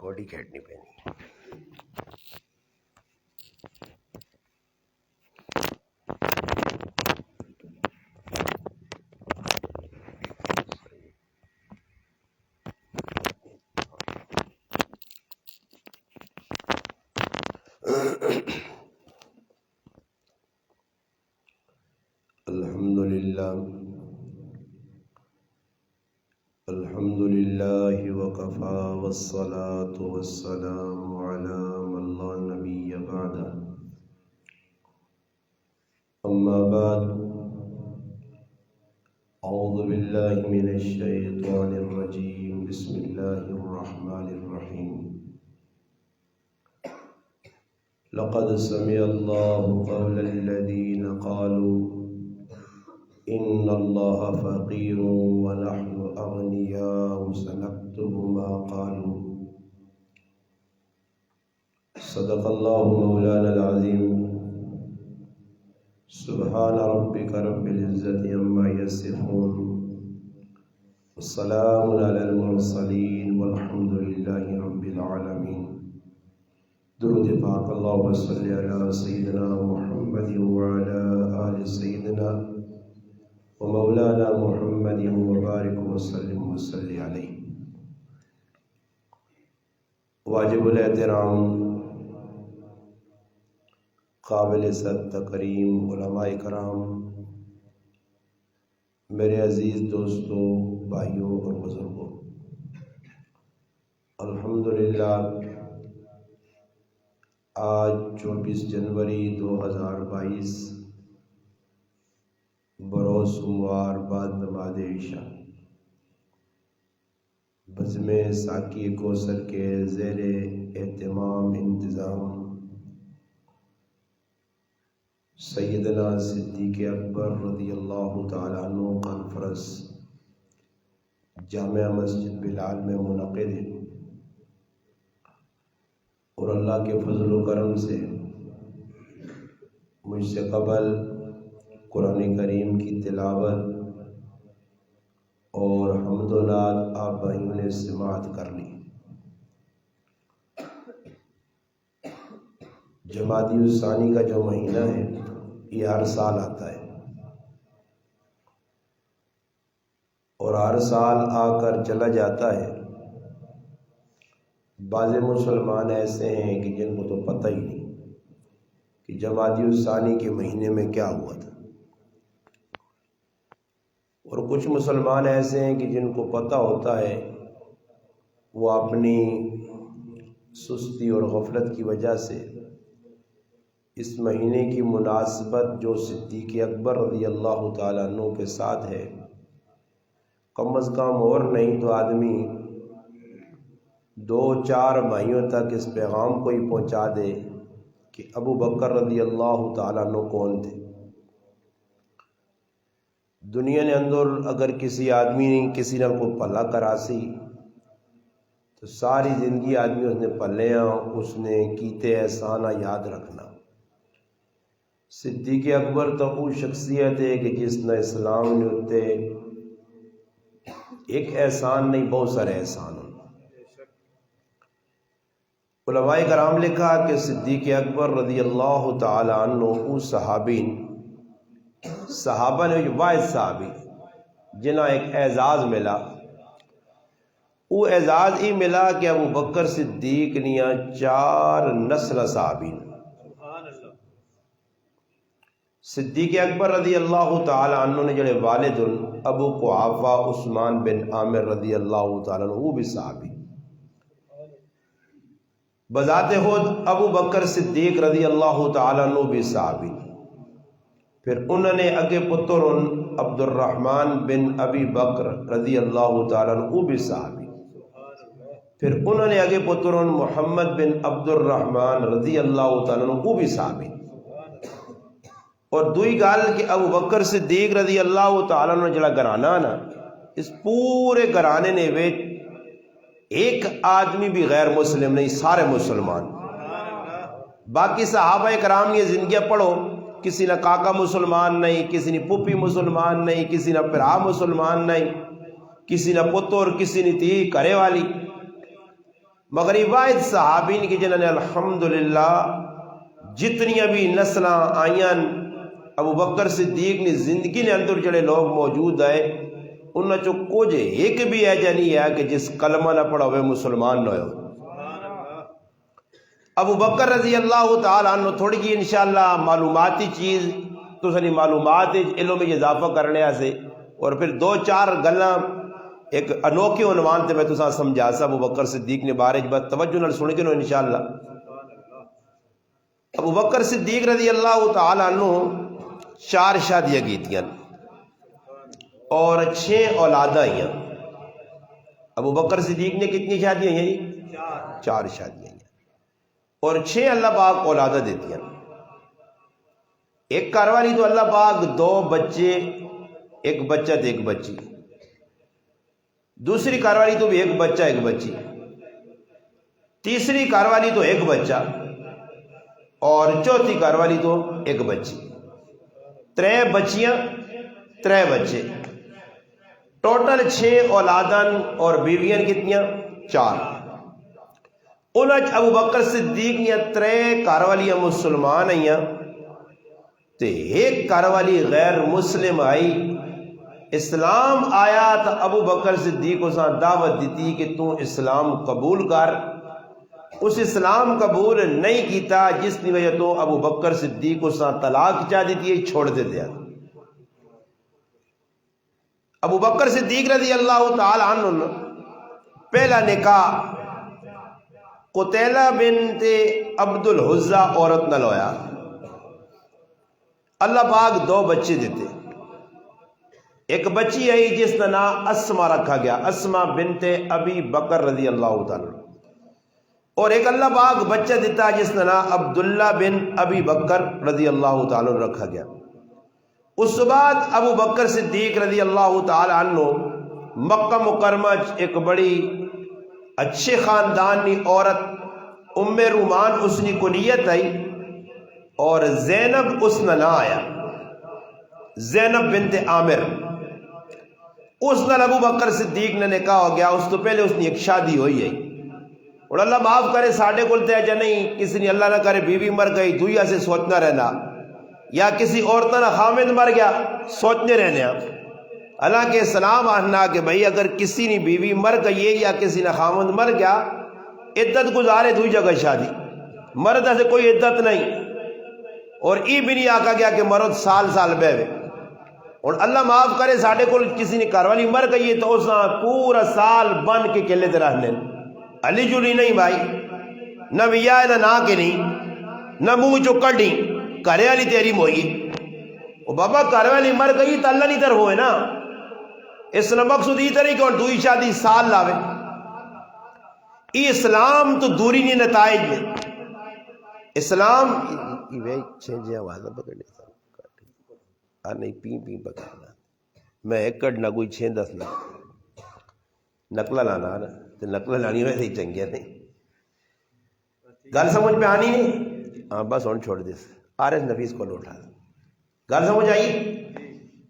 کوڈی کھیڑنی پینی. الحمد لله وكفى والصلاة والسلام على من لا نبي بعده. أما بعد، أعوذ بالله من الشيطان الرجيم. بسم الله الرحمن الرحيم. لقد سمع الله قول الذين قالوا إن الله فقير ونحن أغنياء سنكتب ما قالوا. صدق الله مولانا العظيم. سبحان ربك رب العزة عما يصفون والسلام على المرسلين والحمد لله رب العالمين. درود پاک اللهم صل على سيدنا محمد وعلى آل سيدنا ومولانا محمد وبارک وسلم وصلی علیہ. واجب الاحترام قابل عزت تکریم علماء کرام، میرے عزیز دوستوں، بھائیوں اور بزرگوں، الحمدللہ آج 24 جنوری 2022 بروز سوموار بعد نماز عشاء بزم ساقی کوثر کے زیر اہتمام انتظام سیدنا صدیق اکبر رضی اللہ تعالیٰ عنہ کانفرنس جامع مسجد بلال میں منعقد ہے، اور اللہ کے فضل و کرم سے مجھ سے قبل قرآن کریم کی تلاوت اور حمد و نعت آپ بھائیوں نے سماعت کر لی. جمادی الثانی کا جو مہینہ ہے یہ ہر سال آتا ہے، اور ہر سال آ کر چلا جاتا ہے. بعض مسلمان ایسے ہیں کہ جن کو تو پتہ ہی نہیں کہ جمادی الثانی کے مہینے میں کیا ہوا تھا، اور کچھ مسلمان ایسے ہیں کہ جن کو پتہ ہوتا ہے وہ اپنی سستی اور غفلت کی وجہ سے اس مہینے کی مناسبت جو صدیق اکبر رضی اللہ تعالیٰ عنہ کے ساتھ ہے، کم از کم اور نہیں تو آدمی 2-4 مہینوں تک اس پیغام کو ہی پہنچا دے کہ ابو بکر رضی اللہ تعالیٰ عنہ کون تھے. دنیا نے اندر اگر کسی آدمی نے کسی نہ کو پلا کراسی تو ساری زندگی آدمی اس نے پلیاں اس نے کیتے احسانہ یاد رکھنا. صدیق اکبر تو وہ شخصیت ہے کہ جس نے اسلام نے اتے ایک احسان نہیں بہت سارے احسان. علماء کرام لکھا کہ صدیق اکبر رضی اللہ تعالی عنہ وہ صحابہ نے واحد صحابی جنہیں ایک اعزاز ملا. وہ اعزاز ہی ملا کہ ابو بکر صدیق نیا 4 نسل صحابی. صدیق اکبر رضی اللہ تعالی عنہ نے جڑے والد ابو قحافہ عثمان بن عامر رضی اللہ تعالی عنہ وہ بھی صحابی. بذات خود ابو بکر صدیق رضی اللہ تعالی عنہ بھی صحابی. پھر انہوں نے اگے پتر عبد الرحمن بن ابی بکر رضی اللہ تعالی عنہ وہ بھی صحابی. پھر انہوں نے اگے پتر محمد بن عبد الرحمن رضی اللہ تعالی عنہ وہ بھی صحابی. اور دوئی گال کہ ابو بکر صدیق رضی اللہ تعالی عنہ جڑا گھرانہ نا اس پورے گھرانے نے ویچ ایک آدمی بھی غیر مسلم نہیں، سارے مسلمان. باقی صحابہ کرام کی زندگیاں پڑھو، کسی نہ کاکا مسلمان نہیں، کسی نے پھپھی مسلمان نہیں، کسی نہ پھرا مسلمان نہیں، کسی نہ پتر کسی نے تھی کرے والی. مگر یہ واحد صحابی نے کہ جنہوں نے الحمدللہ جتنی بھی نسل آئیاں ابو بکر صدیق نے زندگی نے اندر جڑے لوگ موجود آئے انہوں چو کچھ ایک بھی ایجا نہیں ہے کہ جس کلمہ نہ پڑھا ہوئے مسلمان نہ ہو. ابو بکر رضی اللہ تعالیٰ عنہ تھوڑی جی انشاءاللہ معلوماتی چیز تو سنی معلومات علم میں اضافہ کرنے سے اور پھر دو چار گلاں ایک انوکھے عنوان تے میں تو سمجھا سا ابو بکر صدیق نے بارے بات توجہ نال سن کے نو انشاءاللہ. ابو بکر صدیق رضی اللہ تعالیٰ عنہ 4 شادیاں کیتیاں اور 6 اولاداں آئیاں. ابو بکر صدیق نے کتنی شادیاں ہیں جی؟ 4 شادیاں ہیں اور 6 اللہ پاک اولاداں دیتی ہیں. ایک کاروالی تو اللہ پاک 2 بچے، ایک بچہ تو ایک بچی. دوسری کاروالی تو بھی ایک بچہ ایک بچی. تیسری کاروالی تو ایک بچہ اور چوتھی کاروالی تو ایک بچی. 3 بچیاں 3 بچے، ٹوٹل 6 اولادن اور بیویاں کتنیاں؟ 4. انہاں ابو بکر صدیق نے 3 کاروالیاں مسلمان آئیاں تے ایک کاروالی غیر مسلم آئی. اسلام آیا تو ابو بکر صدیق کو دعوت دیتی کہ تو اسلام قبول کر. اس اسلام قبول نہیں کیتا جس کی وجہ تو ابو بکر صدیق کو طلاق چاہ دیتی ہے، چھوڑ دیتے ہیں. ابو بکر صدیق رضی اللہ تعالی عنہ پہلا نکاح قتیلہ بنت عبد العزا عورت نہ لویا. اللہ پاک 2 بچے دیتے. ایک بچی آئی جس کا نام اسما رکھا گیا، اسما بنت ابی بکر رضی اللہ تعالی. اور ایک اللہ پاک بچہ دیتا جس کا نام عبداللہ بن ابی بکر رضی اللہ تعالی رکھا گیا. اس بعد ابو بکر صدیق رضی اللہ تعالی عنہ مکہ مکرمہ ایک بڑی اچھے خاندانی عورت ام رومان اس کی کنیت آئی اور زینب اس نہ آیا، زینب بنت عامر. اس نال ابو بکر صدیق نے نکاح ہو گیا. اس تو پہلے اس نے ایک شادی ہوئی ہے اور اللہ معاف کرے ساڑھے کل تے نہیں کسی نے اللہ نہ کرے بیوی مر گئی دویا سے سوچنا رہنا، یا کسی عورتہ نہ خامد مر گیا سوچنے رہنے. اللہ کے سلام آنا کہ بھئی اگر کسی نے بیوی مر گئی ہے یا کسی نے خامد مر گیا عدت گزارے دوئی جگہ شادی، مرد سے کوئی عدت نہیں. اور ای بھی نہیں آکا گیا کہ مرد سال سال بے. اور اللہ معاف کرے ساڑھے کو کسی نے کاروالی مر گئی ہے تو اس نے پورا سال بن کے کلے تے رہنے. علی جلی نہیں بھائی، نہ ویا ہے نہ کے نہیں، نہ منہ چو کڈی کرے والی تیری موئی. او بابا کرے والی مر گئی تو اللہ نہیں طرف ہوئے نا. اس نے مقصود یہ طرح کہ دوئی شادی سال لاوے. اسلام تو دوری نہیں نتائج میں. اسلام چھینجے آواز پکڑنے نہیں پی پی پکڑنا میں ایک کڑ نہ کوئی چھین دس نہ نقلہ لانا تو نقلہ لانی ہوئے تھی چنگیا نہیں. گل سمجھ پہ آنی نہیں؟ ہاں بس ہوں چھوڑ دیس آر ایس نفیس کو لوٹا. گل سمجھ آئی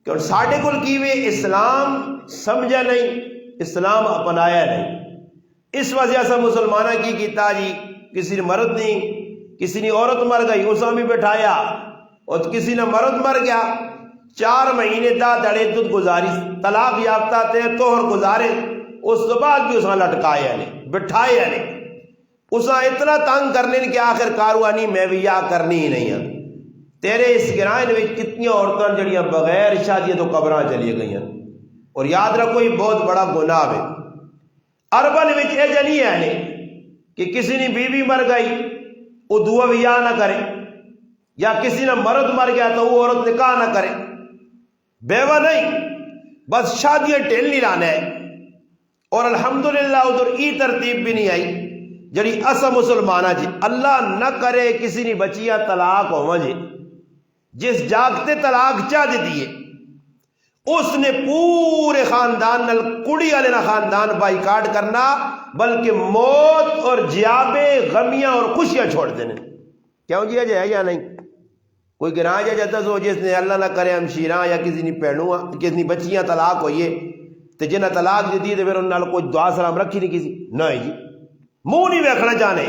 کہ ساڑھے کل کی وے اسلام سمجھا نہیں، اسلام اپنایا نہیں. اس وجہ سے مسلمانہ کی کیتا جی کسی نے مرد نہیں، کسی نے عورت مر گئی اساں بھی بٹھایا، اور کسی نے مرد مر گیا 4 مہینے دڑے عدت گزاری طلاق یافتہ تے توہر گزارے. اس تو بعد بھی اساں لٹکایا نہیں بٹھایا نہیں. اساں اتنا تنگ کرنے کہ آخر کاروانی میں بھی یا کرنی ہی نہیں ہے. تیرے اس گرائن میں کتنی عورتیں جڑیاں بغیر شادی تو قبراں چلی گئی ہیں. اور یاد رکھو یہ بہت بڑا گناہ ہے. عربن میں یہ جنی ہے کہ کسی نے بیوی مر گئی وہ دعا ویا نہ کرے، یا کسی نے مرد مر گیا تو وہ عورت نکاح نہ کرے، بیوہ نہیں، بس شادیاں ٹھیل نہیں لانا ہے. اور الحمدللہ ادھر ای ترتیب بھی نہیں آئی جڑی اسا مسلمانہ جی اللہ نہ کرے کسی نے بچیاں طلاق ہو جی جس جاگتے طلاق چاہ دیتی ہے اس نے پورے خاندان نل کڑی والے نہ خاندان بائیکاٹ کرنا، بلکہ موت اور جیابے غمیاں اور خوشیاں چھوڑ دینے. کیوں جی اجے ہے یا نہیں؟ کوئی گراں جا جاتا سو جس نے اللہ نہ کرے ہمشیراں یا کسی نے پہنوں کسی نے بچیاں طلاق ہوئیے تو جنہیں طلاق دیتی ہے تو پھر انہوں نے کوئی دعا سلام رکھی نہیں کسی نہیں جی. منہ نہیں ویکھنا چاہنے.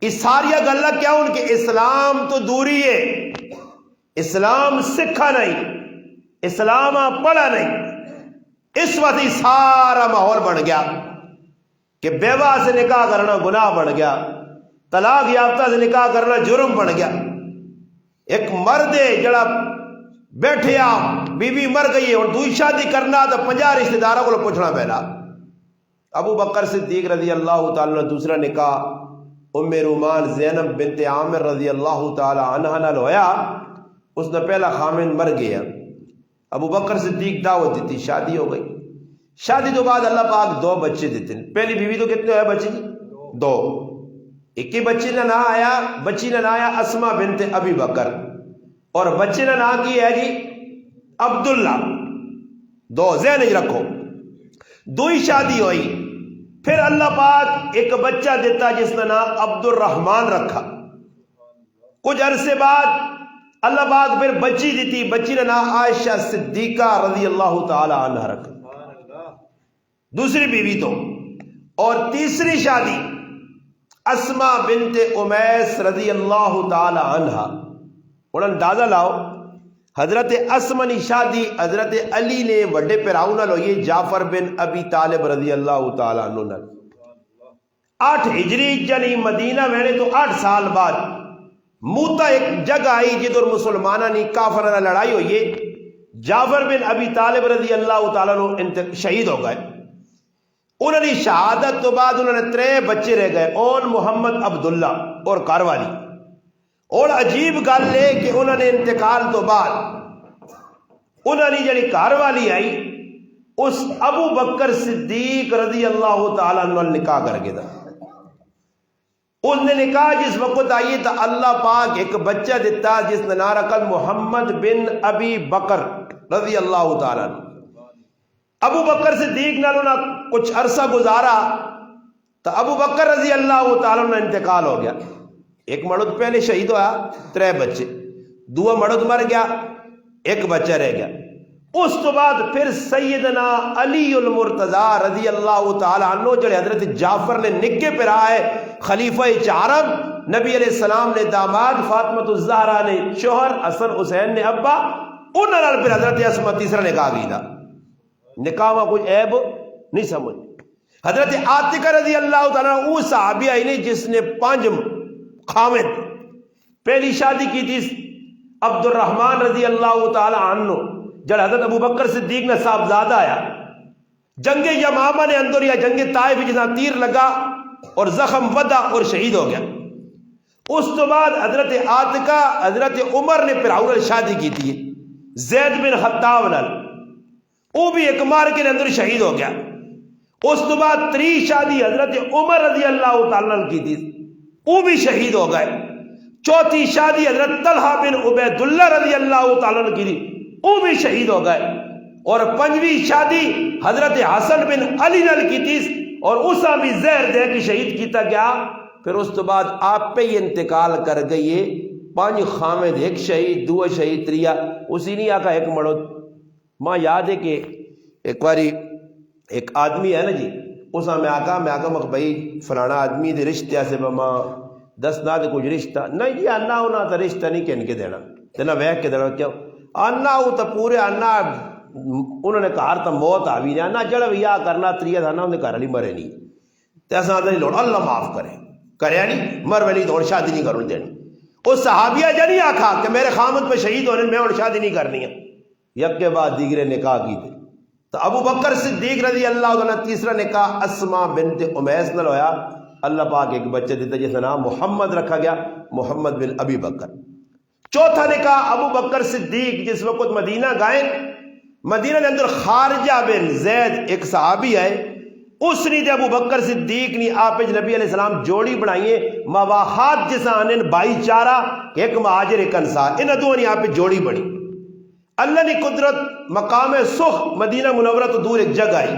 اس ساری گلا کیا ان کے اسلام تو دوری ہے، اسلام سکھا نہیں، اسلام پڑھا نہیں. اس وقت ہی سارا ماحول بن گیا کہ بیوہ سے نکاح کرنا گناہ بن گیا، طلاق یافتہ سے نکاح کرنا جرم بن گیا. ایک مرد ہے جڑا بیٹھے بیوی مر گئی ہے اور دوسری شادی کرنا تو 50 رشتہ داروں کو پوچھنا پہلا. ابو بکر صدیق رضی اللہ تعالی نے دوسرا نکاح ام رومان زینب بنت عامر رضی اللہ تعالی عنہ نال ہویا. اس نے پہلا خامن مر گیا. ابو بکر صدیق دعوت دیتی، شادی ہو گئی. شادی تو بعد اللہ پاک 2 بچے دیتے ہیں. پہلی بیوی تو کتنے ہوئے بچے جی؟ 2. ایک ہی بچی نے نام آیا اسما بنت ابی بکر، اور بچے نے نام کی ہے جی عبداللہ. 2 ذہن رکھو. 2 شادی ہوئی. پھر اللہ پاک ایک بچہ دیتا جس نے نام عبد الرحمن رکھا. کچھ عرصے بعد اللہ پاک پھر بچی دیتی، بچی نے نام عائشہ صدیقہ رضی اللہ تعالی عنہ رکھا. دوسری بیوی تو. اور تیسری شادی اسما بنت امیس رضی اللہ تعالی عنہ. اور اندازہ لاؤ حضرت اسما کی شادی حضرت علی نے وڈے پیراؤں نال ہوئی، جعفر بن ابی طالب رضی اللہ تعالی عنہ نال. 8 ہجری یعنی مدینہ وینے تو 8 سال بعد موتا ایک جگہ آئی جدھر مسلمانہ نے کافرانہ لڑائی ہوئی ہے. جعفر بن ابی طالب رضی اللہ تعالیٰ عنہ شہید ہو گئے. انہوں نے شہادت تو بعد انہوں نے 3 بچے رہ گئے، اون محمد عبداللہ اور کاروالی. اور عجیب گل ہے کہ انہوں نے انتقال تو بعد انہوں نے جڑی کاروالی آئی اس ابو بکر صدیق رضی اللہ تعالیٰ عنہ نکاح کر کے دا. اس نے نکاح جس وقت آئی تو اللہ پاک ایک بچہ دیتا جس نے نام رکھا محمد بن ابی بکر رضی اللہ تعالیٰ عنہ. ابو بکر صدیق نالوں نے کچھ عرصہ گزارا تو ابو بکر رضی اللہ تعالیٰ عنہ انتقال ہو گیا. ایک مرد پہلے شہید ہوا، 3 بچے. 2 مرد مر گیا، 1 بچہ رہ گیا. اس تو بعد پھر سیدنا علی المرتضی رضی اللہ تعالی عنہ جڑے حضرت جعفر نے نکے پہ رہا ہے، خلیفہ 4م، نبی علیہ السلام نے داماد، فاطمہ الزہرا نے شوہر، حسن حسین نے ابا، انہوں نے پھر حضرت اسما تیسرا نکاح کی تھا. نکاح میں کچھ عیب نہیں سمجھ. حضرت عاتقہ رضی اللہ تعالیٰ عنہ وہ صحابی آئی نہیں جس نے 5 خامد. پہلی شادی کی تھی عبد الرحمن رضی اللہ تعالی عنہ جب حضرت ابو بکر صدیق نے صاحبزادہ آیا. جنگ یمامہ نے اندر یا جنگ طائف جہاں تیر لگا اور زخم ودا اور شہید ہو گیا. اس تو بعد حضرت عاتقہ حضرت عمر نے پھر اور شادی کی تھی زید بن خطاب نال، وہ بھی ایک مار کے اندر شہید ہو گیا. اس تو بعد 3 شادی حضرت عمر رضی اللہ تعالیٰ عنہ کی تھی، وہ بھی شہید ہو گئے. 4تھی شادی حضرت طلحہ بن عبید اللہ رضی اللہ تعالیٰ عنہ کی تھی، وہ بھی شہید ہو گئے. اور 5ویں شادی حضرت حسن بن علی نال کی تھی اور اسا بھی زہر دے کے شہید کیتا گیا. پھر اس تو بعد آپ پہ ہی انتقال کر گئی ہے. 5 خامد، 1 شہید، 2 شہید، 3 اسی نہیں آقا 1 مرد. ماں یاد ہے کہ ایک باری ایک آدمی ہے نا جی، اسا میں آقا بھائی فلانا آدمی دے رشتہ سے ماں دسنا دے کچھ رشتہ نہیں جی، آنا ہونا تو رشتہ نہیں کہن کے دینا تینا ویک کے دینا. کیوں آنا ہو تو پورے آنا انہوں نے کہا تو موت آوی نہیں آنا جڑ ویا کرنا 3 تھانا انہیں گھر والی مرے نہیں تو ایسا آتا نہیں لوڑ اللہ معاف کرے نہیں مر ویلی تو شادی نہیں کروں دینی. اس صحابیہ جا نہیں آکھا کہ میرے خامد پہ شہید ہونے میں اور شادی نہیں کرنی ہے. یک کے بعد دیگرے نکاح کی تھے. تو ابو بکر صدیق رضی اللہ عنہ تیسرا نکاح اسما بنت امیس نال ہویا. اللہ پاک ایک بچہ دیتا جس کا نام محمد رکھا گیا، محمد بن ابی بکر. 4تھا نکاح ابو بکر صدیق جس وقت مدینہ گئے، مدینہ کے اندر خارجہ بن زید ایک صحابی ہے، اس نے ابو بکر صدیق نے آپ نبی علیہ السلام جوڑی بنائیے مواخات جسا انہیں بھائی چارہ ایک مہاجر ایک انصار، ان دو نے آپ جوڑی بنی. اللہ نے قدرت مقام سخ مدینہ منورہ تو دور ایک جگہ آئی،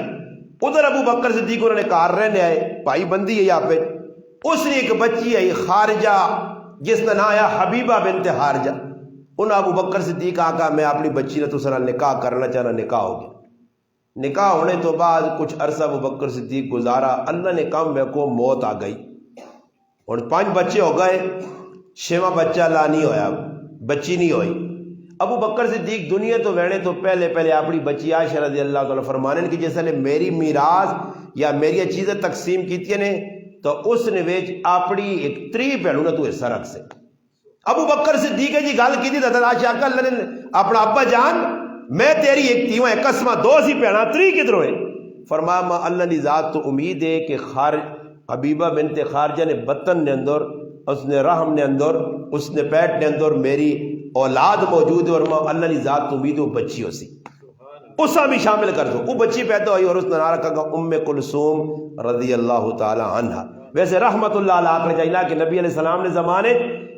ادھر ابو بکر صدیق انہوں نے کار رہنے آئے، بھائی بندی ہے یہاں پہ. اس نے ایک بچی آئی خارجہ جس کا نام آیا حبیبہ بنت خارجہ. انہوں ابو بکر صدیق آقا میں اپنی بچی نے تو سر نکاح کرنا چاہنا، نکاح ہو گیا. نکاح ہونے تو بعد کچھ عرصہ ابو بکر صدیق گزارا، اللہ نے کام میں کو موت آ گئی، اور 5 بچے ہو گئے، 6واں بچہ اللہ نہیں ہویا، بچی نہیں ہوئی۔ ابو بکر صدیق دنیا تو وینے تو پہلے اپنی بچی عائشہ رضی اللہ تعالیٰ فرمانے کہ جیسے نے میری میراث یا میری چیزیں تقسیم کیتی نے تو اس نے ویچ اپنی ایک 3 بھینوں نے تو حصہ رکھ سے۔ ابو بکر صدیق جی گل کی تھی عائشہ کہ اللہ نے اپنا ابا جان میں تیری ایک تیواں ایک قسمہ 2 سی بھینا 3 کدھر ہوئے؟ فرمایا ماں اللہ کی ذات تو امید ہے کہ حبیبہ بنت خارجہ نے بطن نے اندر، اس نے رحم نے اندر، اس نے پیٹ نے اندر میری اولاد موجود ہے، اور ماں اللہ کی ذات تو امید وہ بچی ہو سی اسا بھی شامل کر دو۔ وہ بچی پیدا ہوئی اور اس نے نام رکھا گا ام کلثوم رضی اللہ تعالی عنہا۔ ویسے رحمت اللہ علیہ آخر چاہیے کہ نبی علیہ السلام نے زمانے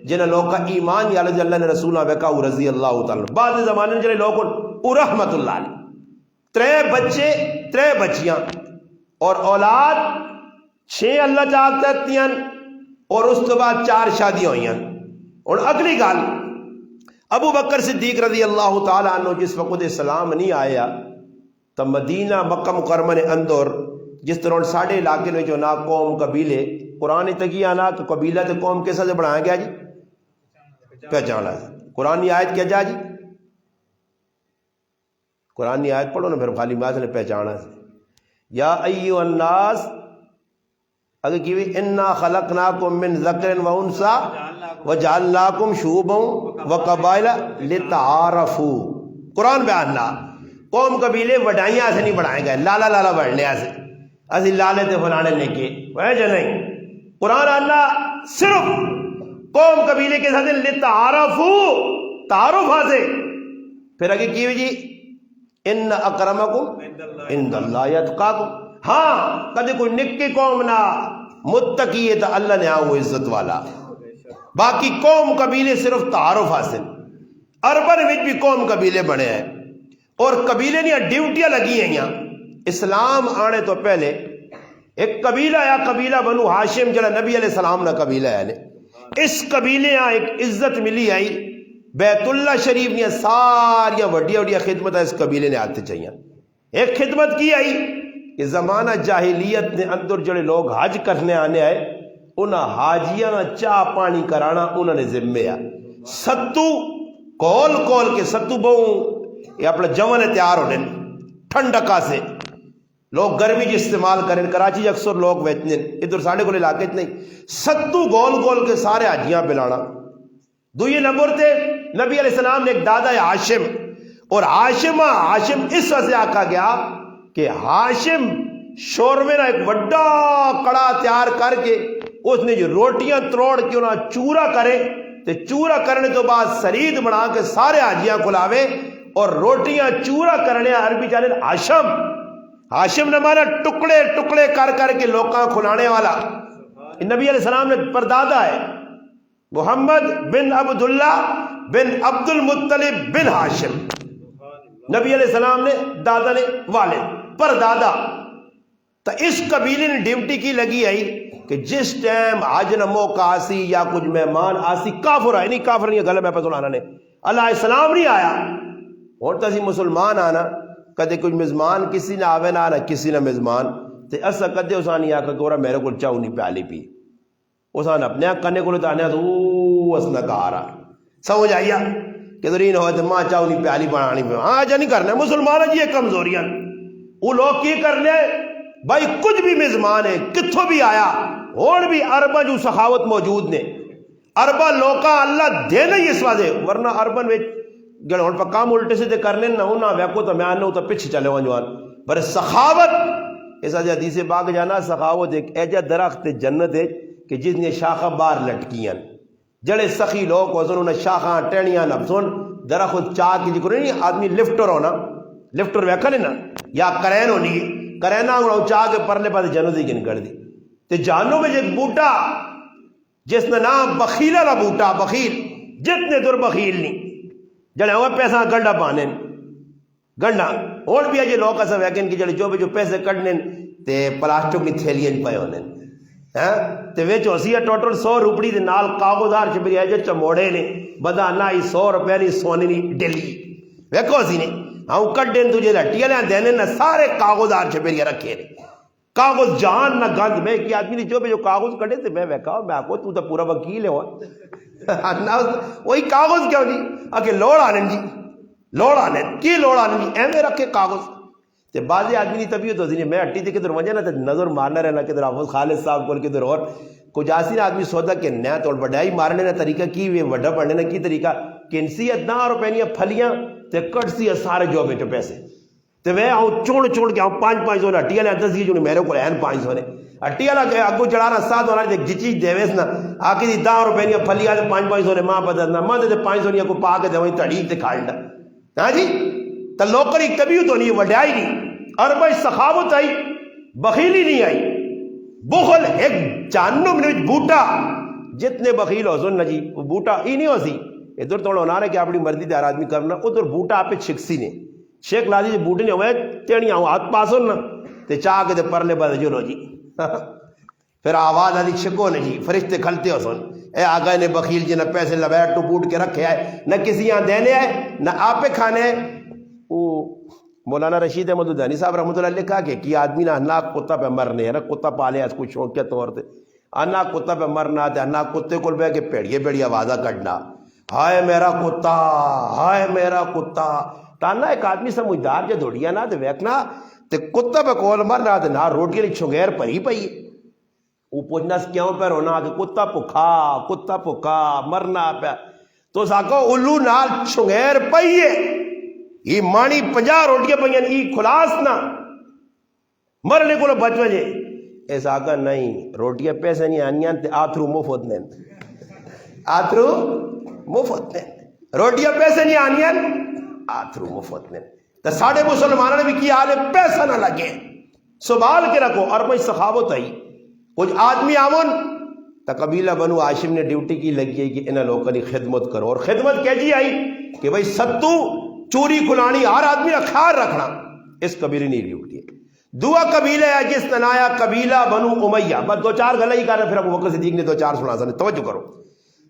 جنہیں لوگ کا ایمان یا اللہ نے رسول بیکا رضی اللہ تعالی بعد زمانے جنہیں لوگ رحمت اللہ علیہ 3 بچے 3 بچیاں اور اولاد 6 اللہ چاہتا ہیں، اور اس کے بعد 4 شادیاں ہوئی ہیں۔ اور اگلی گل ابو بکر صدیق رضی اللہ تعالیٰ عنہ جس وقت اسلام نہیں آیا تو مدینہ مکہ مکرمہ نے اندر جس طرح ساڑھے علاقے میں جو نا قوم قبیلے قرآن تکیہ نا کہ قبیلہ تے قوم کیسا سے بڑھایا گیا جی؟ پہچانا ہے۔ قرآن آیت کیا جا جی؟ قرآن آیت پڑھو نا پھر خالی بات نے پہچانا ہے۔ یا ایھا الناس اگر کی انا خلقناکم من ذکر و انثی وجعلناکم شعوبا وقبائل لتعارفوا۔ قرآن بیان لا قوم قبیلے وڈائیاں سے نہیں بڑھائے گئے، لالا بڑھنے سے اسی لالے تے فلانے لے کے وجہ نہیں۔ قرآن اللہ صرف قوم قبیلے کے ساتھ لتعارفوا، تعارف سے پھر آگے کی ہوئی جی ان اکرمکم عند اللہ یتقاکم۔ ہاں کدے کوئی نکی قوم نہ متقی ہے تو اللہ نے آؤ عزت والا، باقی قوم قبیلے صرف تعارف حاصل۔ اربن وچ بھی قوم قبیلے بنے ہیں اور قبیلے نے ڈیوٹیاں لگی ہیں یہاں۔ اسلام آنے تو پہلے ایک قبیلہ یا قبیلہ بنو ہاشم جڑا نبی علیہ السلام نہ قبیلہ ہے، اس قبیلے یہاں ایک عزت ملی آئی، بیت اللہ شریف نے ساریا وڈیا خدمت اس قبیلے نے آتے چاہیے۔ ایک خدمت کی آئی کہ زمانہ جاہلیت نے اندر جڑے لوگ حج کرنے آنے آئے انہاں حاجیاں چاہ پانی کرانا انہوں نے ذمہ ہے۔ ستو کول کے ستو بہوں یہ اپنا جمن تیار ہونے ٹھنڈکا سے لوگ گرمی جی استعمال کریں، کراچی اکثر لوگ بیچنے ادھر ساڑھے کو علاقے نہیں ستو گول کے سارے حاجیاں پلانا۔ دوسرے نمبر تے نبی علیہ السلام نے ایک دادا ہے ہاشم، اور ہاشم اس وجہ سے آکھا گیا کہ ہاشم شوربے نہ ایک وڈا کڑا تیار کر کے اس نے جو روٹیاں تروڑ کے انہاں چورا کرے تے چورا کرنے تو بعد سرید بنا کے سارے حاجیاں کھلاوے، اور روٹیاں چورا کرنے عربی چاہے ہاشم نے مانا ٹکڑے کر کے لوکاں کھلانے والا۔ نبی علیہ السلام نے پردادا ہے محمد بن عبداللہ بن عبد المطلب بن ہاشم، نبی علیہ السلام نے دادا نے والد پردادا۔ تو اس قبیلے نے ڈیوٹی کی لگی آئی کہ جس ٹائم حج نہ موقع آسی یا کچھ مہمان آسی، کافر آئے نہیں، کافر نہیں گلے میں پسولانا نے اللہ السلام نہیں آیا، اور تسی مسلمان آنا کدے کچھ مزمان کسی نہ آوے نہ کسی نہ مزمان تے اسا کدے اسا نہیں آکا گورا میرے کو چاہو نہیں پیالی پی، اسا نے اپنے کرنے کو لتانے تو اس نہ کہا رہا سمجھ آئیا کہ درین ہوئے تو ماں چاہو نہیں پیالی بنانی پی۔ ہاں جا نہیں کرنا مسلمان جی یہ کمزوریاں وہ لوگ کی کر لے بھائی کچھ بھی مزمان ہے کتھوں بھی آیا، اور بھی عربہ جو سخاوت موجود نے عربہ لوکا اللہ دے نہیں اس واسطے، ورنہ عربن میں جڑے ہن پہ کام الٹے سے کرنے نہ ہونا ویکو تو میں آنا تو پیچھے چلے ونجوان پر سخاوت اس حدیث پاک جانا سخاوت ایک ایجا درخت جنت ہے کہ جس نے شاخہ بار لٹکیاں جڑے سخی لوگ ہو سن انہیں شاخاں ٹہنیاں نہ سن درخت چاہ کی ذکر نہیں آدمی لفٹر ہونا لفٹر ویکھا نہیں نا یا کرین ہونی کرینا ہونا چاہ کے پرلے پاس جنت ہی گن کر دی تے جانو میں ایک بوٹا جس نے نام بخیل والا بوٹا بخیل جتنے دور بخیل نہیں جڑے ہوئے پیسہ گنڈا پانے گنڈا اور بھی ہے لوگ ایسا ویکن کہ جڑے جو پیسے کٹنے تے پلاسٹک کی تھیلیاں پے ہونے تے وچ ہوسی ہے ٹوٹل 100 روپڑی دے نال کاغذار چبری ہے جو چموڑے نے بدا نہ 100 روپے نہیں سونے نہیں ڈیلی ویکھو سی نے ہاں کڈے تجھے ہٹیا لیا دینے نہ سارے کاغذات چھپے رکھے کاغذ جان نہ گند میں کہ آدمی نے جو کاغذ کڈے تھے میں ویکھا میں آکو تو پورا وکیل ہے وہی کاغذ کیوں جی آکے لوڑ آنے جی لوڑ آنے کی لوڑ آنے جی ایویں رکھے کاغذ تے بعض آدمی کی طبیعت ہوتی نہیں میں ہٹی تھی کدھر وجہ نہ نظر مارنا رہنا کدھر حافظ خالد صاحب کو کدھر اور کچھ آسی آدمی سودا کہ نیا تو بڑائی مارنے کا طریقہ کی وڈا پڑھنے کا کی طریقہ کنسی ادنا روپیاں پھلیاں تے کٹ سی سارے جو بیٹے پیسے تے وہ آؤں چوڑ کے آؤں 500 ہٹی والے دس جو میرے کو این 500 نے ہٹی والا اگو چڑھانا ساتھ ہونا جچی دیویس نا آ کے 10 روپیاں پھلیاں 500 نے ماں بدلنا ماں تے 500 کو پا کے دے تڑی تے کھاڑنا ہاں جی تو لوکل ایک طبیعت ہونی وڈائی نہیں اور بھائی سخاوت آئی بخیلی نہیں آئی بخل ایک جہنم نے بوٹا جتنے بخیل ہو سن جی وہ بوٹا ہی نہیں ہو سی ادھر توڑ ہونا رہا کہ اپنی مرضی دار آدمی کرنا ادھر بوٹا آپ چھکسی نے شیخ لازی جی بوٹے نے ہوئے تیڑی آؤں ہاتھ پاس ہونا تے چاہ کے تے پرلے بد جو لو جی پھر آواز آدھی چھکو نے جی فرشتے کھلتے ہو سن اے آگا نے بخیل جی نہ پیسے لبیٹ ٹو بوٹ کے رکھے آئے نہ کسی یہاں دینے آئے نہ آپ پہ کھانے آئے وہ مولانا رشید احمد الدانی صاحب رحمۃ اللہ لکھا کہ آدمی نہ اناک کتا پہ مرنے ہے نا کتا پالے اس کو شوق کے طور پہ اناک کتا پہ مرنا تے اناک کتے کو بہ کے پیڑی آوازہ کڈنا ہائے میرا کتا ہائے میرا کتا تانا ایک آدمی سمجھدار جو دوڑیا نا تے ویکھنا تے کتا پہ کول مرنا تے نہ روٹی لی چھنگیر پری پئی وہ پوچھنا کیوں پہ رونا کہ کتا پکا مرنا پہ تو ساکو الو نال چھنگیر پئی ہے یہ مانی 50 روٹیاں پہ یہ کھلاس نہ مرنے کو بچ وجے ایسا آگا نہیں روٹیاں پیسے نہیں آنیاں تے آتھرو مفت نے آتھرو مفت نے روٹیاں پیسے نہیں آنیاں آتھرو مفت نے تو ساڑھے مسلمانوں نے بھی کیا آلے پیسہ نہ لگے سنبھال کے رکھو اور بھائی سخاوت آئی کچھ آدمی آمن تو قبیلہ بنو ہاشم نے ڈیوٹی کی لگی ہے کہ انہیں لوگوں کی خدمت کرو اور خدمت کیجی آئی کہ بھائی ستو چوری کھلانی ہر آدمی کا خیال رکھنا اس قبیلے نہیں ڈیوٹی ہے دعا قبیلہ ہے جس نے نایا قبیلہ بنو امیہ بس 2-4 گلہ ہی کر رہے پھر ابو بکر صدیق نے 2-4 سنا سنے توجہ کرو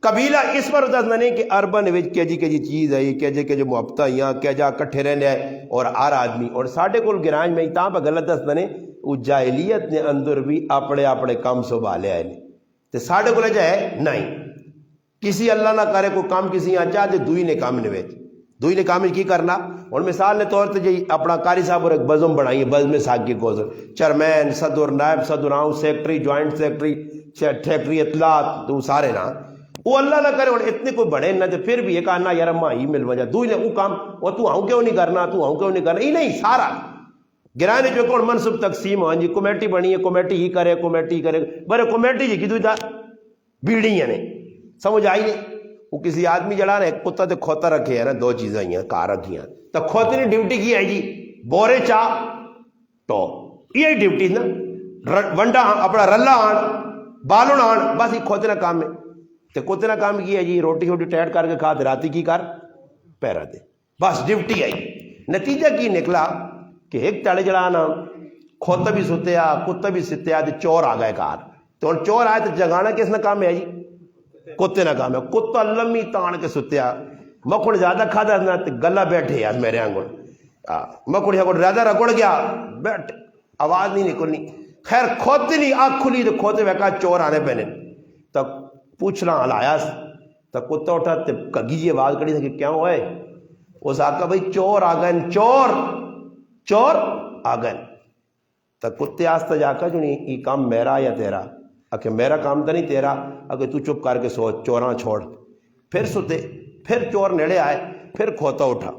قبیلہ اس پر دس نہیں کہ اربن وچ کے جی چیز ہے کہ جو محبتہ یہاں کہ جا کٹھے رہنے ہے اور ہر آدمی اور ساڑھے کل گرانج میں تاں پہ غلط دس نہیں وہ جاہلیت نے اندر بھی اپنے کام سنبھالے آئے تو ساڑھے کو جائے نہیں کسی اللہ نہ کرے کوئی کام کسی یہاں چاہتے دوئی نے کام نویچ دوئی نے کام کی کرنا اور مثال نے طور پہ جی اپنا قاری صاحب اور ایک بزم بنائی ہے بزم ساگ کی کوزر چیئرمین صدر نائب صدر آؤں سیکٹری جوائنٹ سیکٹری سیکٹری اطلاعات تو سارے نا وہ اللہ نہ کرے اور اتنے کوئی بڑے نہ تو پھر بھی ایک آنا یار ماں ہی مل وجہ دوئی نے وہ کام اور تو آؤں کیوں نہیں کرنا تو آؤں کیوں نہیں کرنا یہ نہیں سارا گرانے جو کون منصب تقسیم ہو جی کمیٹی بنی ہے کمیٹی ہی کرے برے کمیٹی جی کی دوئی دا بیڑی ہیں سمجھ آئی نہیں وہ کسی آدمی جڑا رہے کتا تے کھوتا رکھے ہے نا 2 چیزیں ہیں کار رکھی ہیں تو کھوتے نے ڈیوٹی کی ہے جی بورے چاہ تو یہ ڈیوٹی نا ونڈا اپنا رلا آن بالون آن بس یہ کھوتے نہ کام میں تو کتے نہ کام کی ہے جی روٹی ٹیٹ کر کے کھا دے راتی کی کر پیرا دے بس ڈیوٹی آئی نتیجہ کی نکلا کہ ایک تڑے جڑا نا کھوتا بھی ستیا کتا بھی ستیا تو چور آ گئے کار تو چور آئے تو جگانا کس نہ کام ہے جی کتے نہ کام ہے کتا لمبی تان کے ستیا مکھڑ زیادہ کھادا نہ گلا بیٹھے یار میرے آنگل مکھڑ زیادہ رگڑ گیا بیٹھ آواز نہیں نکلنی خیر کھوتے نہیں آنکھ کھلی تو کھوتے ویکا چور آنے پہنے تو پوچھنا ہلایا تو کتا اٹھا تو کگی جی آواز کڑی تھا کہ کیا ہوئے اس آقا بھائی چور آ گئے چور آ گئے تو کتے آستا جا کر جو نہیں یہ کام میرا یا تیرا کہ میرا کام تو نہیں تیرا اگر تو چپ کر کے سوچ چوراں چھوڑ پھر ستے پھر چور نیڑے آئے پھر کھوتا اٹھا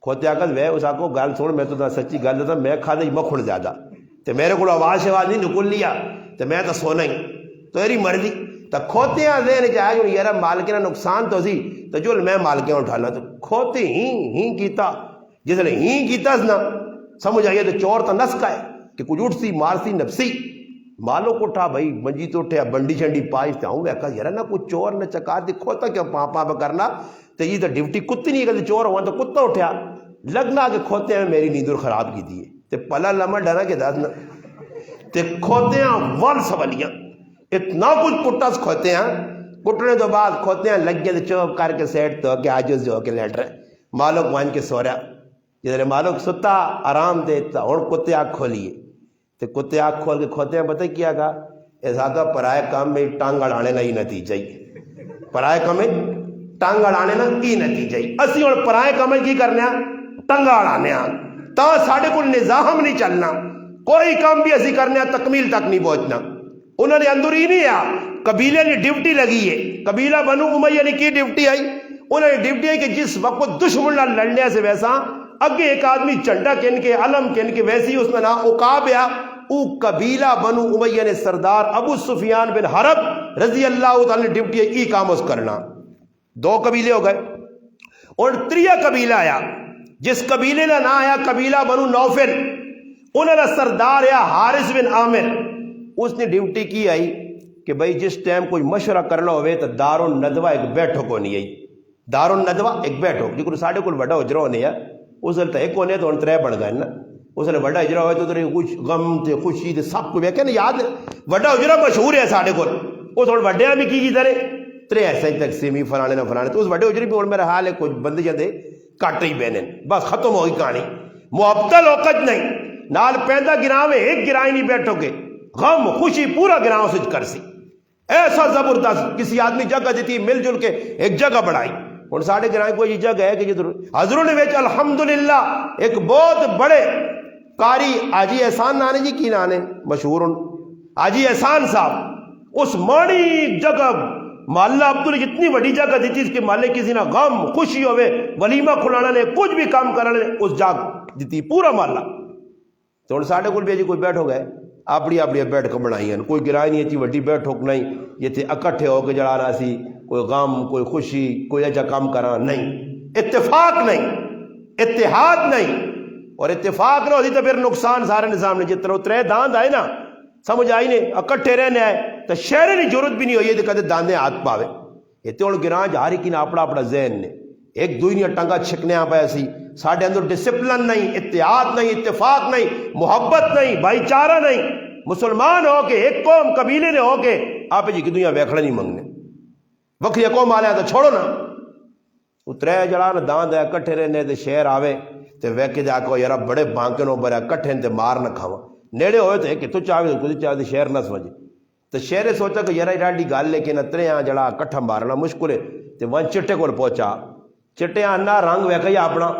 کھوتے آکر وہ اس آکو گل سوڑ میں تو سچی گل دیتا میں کھا دے مکھڑ زیادہ تو میرے کو آواز نہیں نکل لیا تو میں تو سونا ہی تو میری مرضی تو کھوتے ہیں ذہن چاہے جو یار مالکینا نقصان تو سی تو جو میں مالکیاں اٹھانا تو کھوتے ہی کیتا جس نے ہی کیتا نا سمجھ آئیے تو چور تو نسکا ہے کہ کچھ اٹھ سی مار سی نفسی مالو کو اٹھا بھائی منجی تو اٹھے بنڈی شنڈی پائی تو ہوں ویکا یار نا کوئی چور نے چکا دی کھوتا کیوں پاپا پہ کرنا تو یہ تو ڈیوٹی کتی نہیں کرتی چور ہوا تو کتا اٹھیا لگنا کہ کھوتے ہیں میری نیندر خراب کی دیئے تو پلا لمحہ ڈرا کے دادنا تو کھوتے ہیں ون سوالیاں اتنا کچھ کٹس کھوتے ہیں کٹنے تو بعد کھوتے ہیں لگ گئے تو چوپ کر کے سیٹ تو کہ آجز جو کہ لیٹ رہے مالو وان کے سو رہا جدھر مالک ستا آرام دے ہوں کتے آنکھ کھولیے تو کتے آنکھ کھول کے کھوتے ہیں پتہ کیا کہا ایسا پرائے کام میں ٹانگ اڑانے نہ ہی نتیجہ ہی پرائے کام میں ٹانگ اڑانے نہ ہی نتیجہ ہی اسی اور پرائے کام کی کرنے ٹانگا اڑانے تا ساڑھے کو نظام نہیں چلنا کوئی کام بھی اسی کرنے تکمیل تک نہیں پہنچنا انہوں نے اندر ہی نہیں آیا قبیلے نے ڈیوٹی لگی ہے قبیلہ بنو امیہ نے کی ڈیوٹی آئی انہوں نے ڈیوٹی آئی کہ جس وقت دشمن نہ لڑنے سے ویسا اگے ایک آدمی چنڈا کن کے علم کن کے ویسی اس میں نہ عقاب یا او قبیلہ بنو امیہ نے سردار ابو سفیان بن حرب رضی اللہ تعالی نے ڈیوٹی ای کام اس کرنا دو قبیلے ہو گئے اور تریہ قبیلہ آیا جس قبیلے نے نہ آیا قبیلہ بنو نوفل انہوں نے سردار یا حارث بن عامر اس نے ڈیوٹی کی آئی کہ بھائی جس ٹائم کوئی مشورہ کرنا ہوئے تو دار الندوہ ایک بیٹھک ہونی آئی دار الندوہ ایک بیٹھک لیکن ساڑھے کو بڑا اجرا ہونے ہے اس نے ایک ہونے تو ان ترے بڑھ گئے نا اس نے بڑا اجرا ہوئے تو کچھ غم تے خوشی تے سب کو ویکھے نا یاد بڑا اجرا مشہور ہے ساڑھے کو وہ تھوڑے بڑے بھی کی طرح ترے ایسے تقسیمی فلانے نہ فلانے تو اس بڑے اجری بھی اور میرا حال ہے کچھ بندے جاندے کٹ ہی بہنے بس ختم ہوئی کہانی محبت لوکت نہیں نال پیندا گراں میں ایک گراں نہیں بیٹھو گے غم خوشی پورا گراں سج کر سی ایسا زبردست کسی آدمی جگہ دیتی مل جل کے ایک جگہ بڑھائی اور ساڑھے گراں کوئی جگہ ہے کہ جدھر حضروں نے ویچ الحمدللہ ایک بہت بڑے قاری حاجی احسان نانے جی کی نانے مشہور حاجی احسان صاحب اس ماڑی جگہ محلہ عبداللہ جتنی بڑی جگہ دیتی اس کے محلے کسی نہ غم خوشی ہوئے ولیمہ کھلانا نے کچھ بھی کام کرنا نے اس جاگ دیتی پورا محلہ تو ساڑھے کل بھی جی کوئی بیٹھو گئے اپنی اپنی بیٹھ کے بنائی ہیں کوئی گرائے نہیں تھی وڈی بیٹھک نہیں یہ تھے اکٹھے ہو کے جڑانا سی کوئی غم کوئی خوشی کوئی ایجا کام کرا نہیں اتفاق نہیں اتحاد نہیں اور اتفاق نہ ہوتی تو پھر نقصان سارے نظام نے جتنا اترے داند آئے نا سمجھ آئی نے اکٹھے رہنے آئے تو شہرے نے ضرورت بھی نہیں ہوئی تو کہتے داندے ہاتھ پاوے یہ تو گراں جاری کی نا اپنا اپنا ذہن نے ایک دوئی نے ٹنگا چھکنے آ پایا سی ساڑھے اندر ڈسپلن نہیں اتحاد نہیں اتفاق نہیں محبت نہیں بھائی چارہ نہیں مسلمان ہو کے ایک قوم قبیلے نے ہو کے آپ جی کی دنیا ویکھڑا نہیں منگنے وکری قوم آلیا تو چھوڑو نا اترے جڑا نا داند ہے کٹھے رہنے تے شہر آوے تے ویکھے جا کے یار بڑے بانکے نو برا کٹھے تے مار نہ کھاواں نیڑے ہوئے تے کہ تو چاہے تو کچھ چاہے شہر نہ سمجھے تو شہر سوچا کہ یار راڈی گل لیکن اترے آ جڑا کٹھا مارنا مشکل ہے تے وہاں چٹے کول پہنچا چٹے آنا رنگ ویکھیا اپنا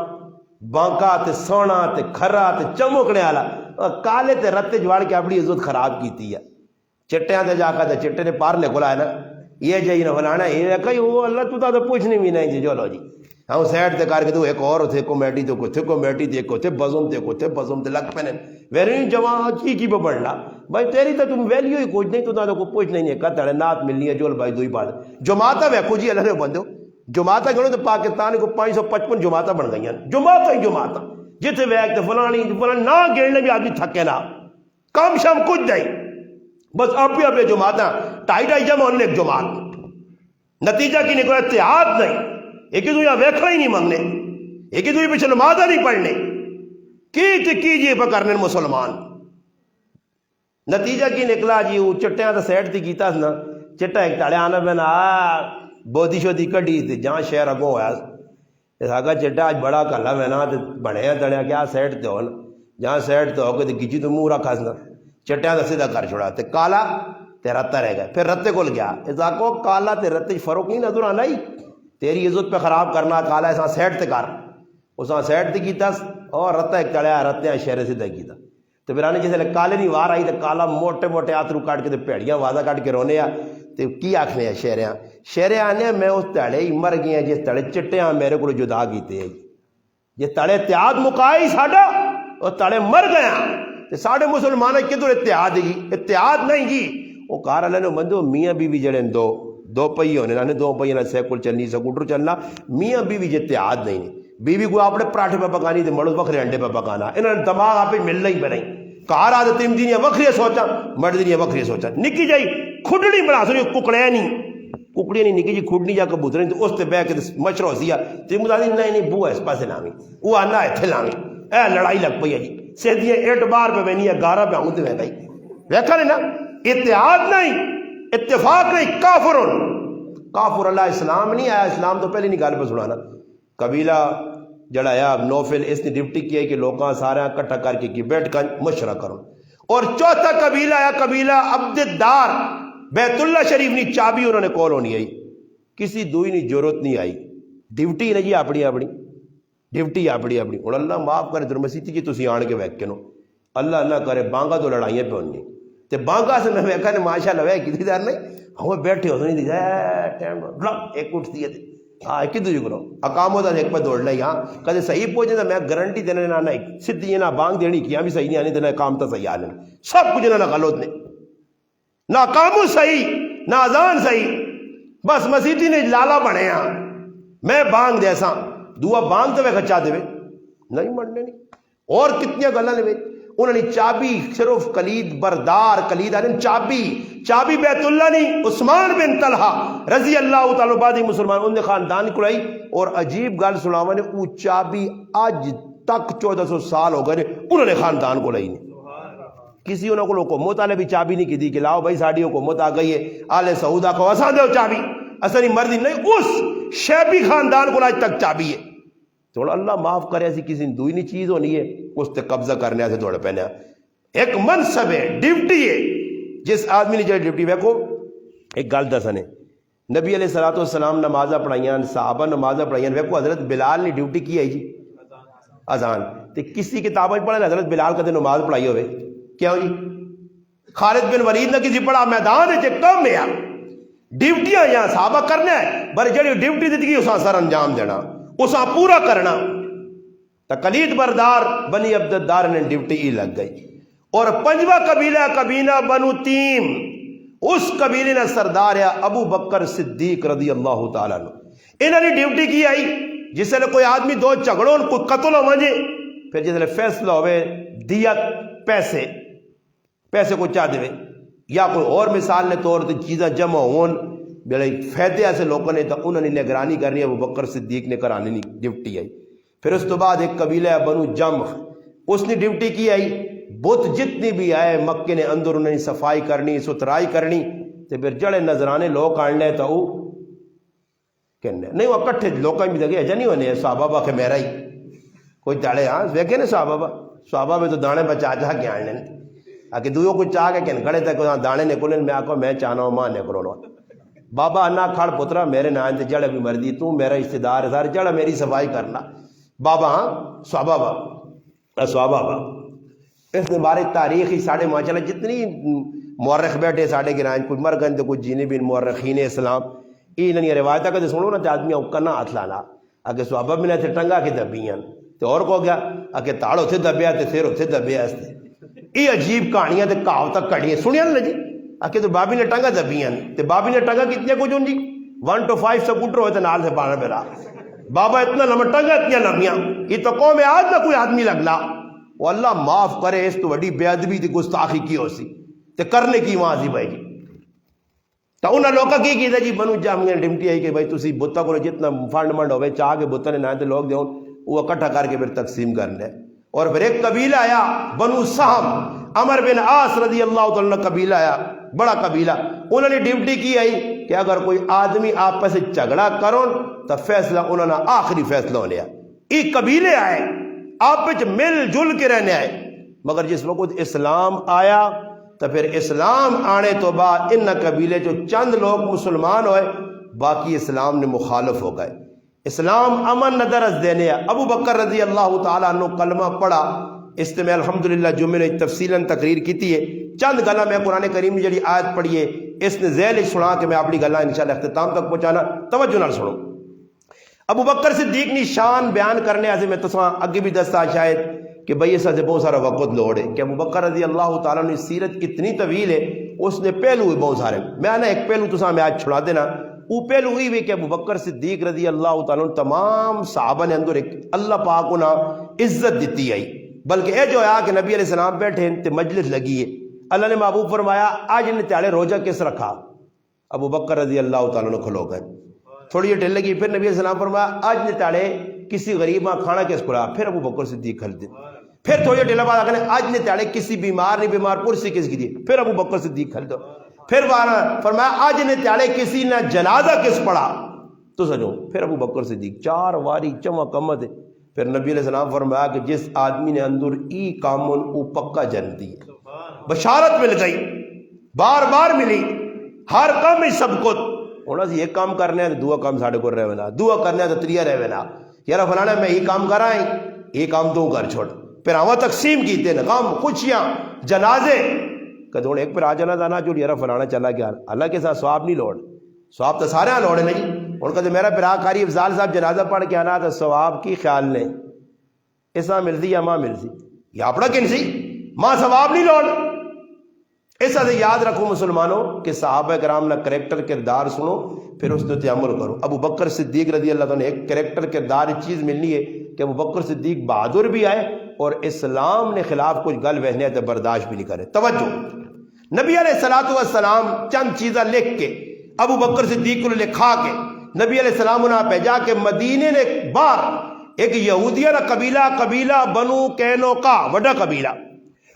بانکا تے سونا تے کھرا تے چمکنے والا کالے تے رتے جوڑ کے اپنی عزت خراب کیتی ہے چٹیاں تے جا کے چٹے نے پار نے کھلا ہے نا یہ جی نہ فلانا یہ کہیں وہ اللہ تو تا تو پوچھنی بھی نہیں جی جو لو جی ہاں سیڈ تے کر کے تو ایک اور تھے کمیٹی تو کوئی تھے کمیٹی تے کو تھے بزم تے کو تھے بزم تے لگ پنے ویری جوان کی پہ پڑھنا بھائی تیری تو تم ویلیو ہی کچھ نہیں تو تا تو کوئی پوچھ نہیں ہے کتڑے نات ملنی ہے جول بھائی دو ہی بات جماعتہ ویکھو جی اللہ نے بندو جماعتہ گنو تو پاکستان کو 555 جماعتہ بن گئی ہیں جماعتہ ہی جماعتہ جتنے ویک تے فلانی فلانی نہ گیڑنے بھی آدمی تھکے نہ کام شام کچھ نہیں بس آپ بھی اپنے جماعتہ ٹائی جمع ہونے ایک جماعت نتیجہ کی نکلا اتحاد نہیں ایک ہی دنیا ویکھنا ہی نہیں منگنے ایک ہی دنیا پیچھے نمازہ نہیں پڑھنے کیجئے پہ کرنے مسلمان نتیجہ کی نکلا جی وہ چٹیاں تو سیٹ تھی کیتا نا چٹا ایک تاڑے آنا میں نا بودی شودی کڑی تھی جہاں شہر اگوں ہویا ساگا چٹا آج بڑا کلا میں نا بڑے ہیں تڑیا کیا سیٹ تے ہو نا جہاں سیٹ تے ہو کے گیچی تو منہ رکھا سنا چٹیاں تو سیدھا کر چھوڑا تے کالا تے رتا رہ گیا پھر رتے کول گیا ایسا کو کالا تے رتے فرق نہیں نظر آنا ہی تیری عزت پہ خراب کرنا کالا ایسا سیٹ تے کر اساں سیٹ تے کیتا اور رتا ایک تڑیا رتے شہر سیدھا کیتا تو پھر آنے جیسے کالے نہیں وار آئی تو کالا موٹے موٹے آترو کاٹ کے پیڑیاں وازہ کاٹ کے رونے تو کی آکھنے ہیں شہریاں آنے میں اس تڑے ہی مر گئے ہیں جس تڑے چٹیاں میرے کو جدا کیتے ہیں جس تڑے اتحاد مکائی ساڑا وہ تڑے مر گیا تو ساڑے مسلمانوں کدھر اتحاد ہے اتحاد نہیں جی وہ کار اللہ نے بندو میاں بیوی جڑے دو پہی ہونے نہ دو پہی نہ سیکل چلنی سکوٹر چلنا میاں بیوی جو اتحاد نہیں بیوی کو اپنے پراٹھے پہ پکانی تو مرد وکھرے انڈے پہ پکانا انہوں نے دماغ آپ ہی ملنا ہی بنائی کار آدھے تیم دینیا وکھری سوچا مرد دینیا وکھری سوچا نکی جائی کھڑنی بنا سنی ککڑے نہیں ککڑی نہیں نکی جی کھڑنی جا کبوتر نہیں تو اس تے بے کے مشرو سیا تیم دا نہیں نہیں بو اس پاسے لامی وہ آنا ہے تھے لامی اے لڑائی لگ پئی ہے جی سیدھیے ایٹ بار پہ بینی ہے گارہ پہ آؤں تے بے گئی ویکھا نہیں نا اتحاد نہیں اتفاق نہیں کافر اللہ اسلام نہیں آیا اسلام تو پہلے نہیں گال پہ سنانا قبیلہ جڑا ہے نوفل اس نے ڈیوٹی کی ہے کہ لوگاں سارا اکٹھا کر کے کی بیٹھ کر مشورہ کرو. اور چوتھا قبیلہ ہے قبیلہ عبد الدار. بیت اللہ شریف نہیں چابی انہوں نے کول ہونی آئی, کسی دوئی نہیں ضرورت نہیں آئی. ڈیوٹی نے جی اپنی اپنی ڈیوٹی اپنی اپنی. اور اللہ معاف کرے در مسیتی جی تسی آن کے ویک کے نو اللہ اللہ کرے بانگا تو لڑائیاں پہ ہونی تے بانگا سے میں ویکھا نے ماشاء اللہ وے کسی دار نہیں ہم بیٹھے ہو نہیں دیکھا ٹائم ایک اٹھتی ہے ہاں ایک دوجے کرو اقام ہوتا ایک پہ دوڑ لئی. ہاں کدے صحیح پہنچے تو میں گارنٹی دینے نہ نہیں سدھی نہ بانگ دینی کیا بھی صحیح نہیں آنی دینا کام تو صحیح آنے سب کچھ نہ غلط نے نہ کامو صحیح نہ اذان صحیح. بس مسیتی نے لالا بنے ہاں میں بانگ دے سا دعا بانگ تو میں کچا دے نہیں مننے نہیں. اور کتنی گلاں نے انہوں نے چابی صرف کلید بردار کلید آنے چابی بیت اللہ نہیں عثمان بن طلحہ رضی اللہ تعالیٰ بعد مسلمان انہوں نے خاندان کو لائی. اور عجیب گل سناوا نے وہ چابی آج تک 1400 سال ہو گئے انہوں نے خاندان کو لائی. کسی انہوں کو حکومت والے بھی چابی نہیں کی دی کہ لاؤ بھائی ساڑی حکومت آ گئی ہے آل سعودہ کو اساں دو چابی اصلی مرضی نہیں اس شیبی خاندان کو آج تک چابی ہے. تھوڑا اللہ معاف کرے ایسی کسی دوئی نہیں چیز ہونی ہے اس تے قبضہ کرنے سے تھوڑے پہنے ایک منصب ہے ڈیوٹی ہے. جس آدمی نے جو ڈیوٹی ویکو ایک گل دسنے نبی علیہ الصلوۃ والسلام نمازہ پڑھائیاں صحابہ نمازہ پڑھائیاں ویکو حضرت بلال نے ڈیوٹی کی ہے جی اذان تے کسی کتاب میں پڑھا حضرت بلال کدے نماز پڑھائی ہوئے کیا ہو جی خالد بن ولید نے کسی پڑھا میدان ہے کم ہے ڈیوٹیاں یہاں صحابہ کرنا ہے بر جڑی ڈیوٹی دیتی اس سر انجام دینا اسا پورا کرنا. تقلید بردار بنی عبد الدار نے ڈیوٹی ہی لگ گئی. اور پنجواں قبیلہ بنو تیم اس قبیلے نے سردار ہے ابو بکر صدیق رضی اللہ تعالیٰ عنہ. انہوں نے ڈیوٹی کی آئی جس سے کوئی آدمی دو جھگڑوں کوئی قتل ہو مجھے پھر جس سے فیصلہ ہوئے دیت پیسے کو چاہ دے یا کوئی اور مثال نے طور تے چیزیں جمع ہون بڑے فائدے ایسے لوگوں نے تو انہوں نے نگرانی کرنی ہے ابو بکر صدیق نے کرانی نہیں ڈیوٹی آئی. پھر اس تو بعد ایک قبیلہ ہے بنو جمح اس نے ڈیوٹی کی آئی بت جتنی بھی آئے مکے نے اندر انہوں نے صفائی کرنی ستھرائی کرنی تو پھر جڑے نظرانے لوگ آن لے تو وہ کہنے نہیں وہ کٹھے لوگ بھی دگے ایجا نہیں ہونے صحابہ کہ میرا ہی کوئی داڑے ہاں ویکھے نا صحابہ میں تو دانے بچا چاہ کے آن لیں آکے دویوں کو چاہ کے کہنے کھڑے تک دانے نکلیں میں آکو میں چاہنا ہوں ماں نکلو لو بابا انا کھڑ پترا میرے نام تے جڑا بھی مرضی تو میرا رشتہ دار ہے سارے جڑا میری صفائی کرنا بابا ہاں صحابہ اس نے بارے تاریخ ہی ساڑھے ماشاءاللہ جتنی مورخ بیٹھے ساڑھے گرائیں کوئی مر گئے کوئی جینے بھی مورخین اسلام انہوں نے روایتہ کہتے سنو نا آدمی اوکنا ہاتھ لانا آگے صحابہ میں نے تھے ٹنگا کے دبیاں تو اور کو گیا آگے تاڑ ہوتے دبیا تے سیر ہوتے دبیا اس نے یہ عجیب کہانیاں تے کہاوتیں کڑیاں سنیا نا جی آکے تو بابی نے ٹنگا دبیاں تے بابی نے ٹنگا کتنے کچھ ہوں جی 1 to 5 سکوٹر ہوئے تے نال سے پانا پہ رہا بابا اتنا لمبا ٹنگا اتنی لمبیاں یہ تو قوم آج نہ کوئی آدمی لگلا وہ اللہ معاف کرے اس تو بڑی بے ادبی تھی گستاخی کی ہو سی تے کرنے کی وہاں سی بھائی جی تو انہوں نے لوگا کی تھا جی بنو جامعہ ڈمٹی آئی کہ بھائی تسی بتا کو جتنا فنڈ منڈ ہوئے چاہ کے بتا نے نہ تے لوگ دیوں وہ اکٹھا کر کے پھر تقسیم کرنے اور پھر ایک قبیلہ آیا بنو سہم عمر بن عاص رضی اللہ تعالیٰ قبیلہ آیا بڑا قبیلہ انہوں نے ڈیوٹی کی آئی کہ اگر کوئی آدمی آپس سے جھگڑا کرو تو فیصلہ انہوں نے آخری فیصلہ ہونے ایک قبیلے آئے آپس مل جل کے رہنے آئے مگر جس وقت اسلام آیا تو پھر اسلام آنے تو بعد ان قبیلے جو چند لوگ مسلمان ہوئے باقی اسلام نے مخالف ہو گئے. اسلام امن نہ درس دینے ابو بکر رضی اللہ تعالیٰ عنہ کلمہ پڑھا اس میں الحمدللہ جمعے نے تفصیلاً تقریر کی ہے چند گلا میں قرآن کریم میں جڑی آیت پڑھیے اس نے ذیل سنا کہ میں اپنی گلا انشاءاللہ اختتام تک پہنچانا توجہ نہ سنو. ابو بکر صدیق کی شان بیان کرنے سے میں تصویر اگے بھی دستا شاید کہ بھئی اس سے بہت سارا وقت لوڑ ہے کہ ابو بکر رضی اللہ تعالیٰ نے سیرت اتنی طویل ہے اس نے پہلو ہوئے بہت سارے میں نے ایک پہلو تو میں آج چھڑا دینا وہ پہلو ہوئی بھی کہ ابو بکر صدیق رضی اللہ تعالیٰ نے تمام صحابہ نے اندر ایک اللہ پاک نے عزت دیتی آئی بلکہ اے جو ہے کہ نبی علیہ السلام بیٹھے تے مجلس لگی ہے اللہ نے محبوب فرمایا آج نے تیارے روزہ کس رکھا ابو بکر رضی اللہ تعالیٰ نے کھلو گئے تھوڑی ڈھل لگی پھر نبی علیہ السلام فرمایا آج نے تیارے کسی غریب ماں کھانا کس کو رہا پھر ابو بکر صدیق کھل دے پھر تھوڑی ڈھل بعد آگے آج نے تیارے کسی بیمار نہیں بیمار پرسی کس کی دی پھر ابو بکر صدیق کھل دو پھر فرمایا آج نے تیارے کسی نے جنازہ کس پڑھا تو سجو پھر ابو بکر صدیق 4 واری چمک کمت پھر نبی علیہ السلام فرمایا کہ جس آدمی نے اندر ای کامن او پکا جنتی ہے. بشارت مل گئی، بار بار ملی، ہر کام ہی سب کو ہونا سی. ایک کام کرنے ہیں تو دعا کام ساڑھے کو رہے نا، دعا کرنے ہیں تو تریہ رہے نا. یارا فلانا میں یہ کام کر رہا ہوں، یہ کام تو کر چھوڑ. پھر آواں تقسیم کیتے نا، غم خوشیاں جنازے کدھوں ایک پھر آ جانا تھا جو یارا فلانا چلا گیا، اللہ کے ساتھ ثواب نہیں لوڑ، ثواب تو سارے ہاں لوڑے نہیں. ان کا تو میرا پھر قاری افضال صاحب جنازہ پڑھ کے آنا تو ثواب کی خیال نے ایسا ملتی یا ماں ملتی یا اپنا کنسی ماں ثواب نہیں لوڑ. ایسا سے یاد رکھو مسلمانوں کہ صحابہ کرام نہ کریکٹر کردار سنو پھر اس پہ عمل کرو. ابو بکر صدیق رضی اللہ عنہ ایک کریکٹر کردار چیز ملنی ہے کہ ابو بکر صدیق بہادر بھی آئے اور اسلام نے خلاف کچھ گل وہنے تو برداشت بھی نہیں کرے. توجہ، نبی علیہ الصلوۃ والسلام چند چیزیں لکھ کے ابو بکر صدیق کو لکھا کے نبی علیہ السلام نے بھیجا کہ مدینے نے باہر ایک یہودیہ کا قبیلہ بنو کینوکا وڈا قبیلہ،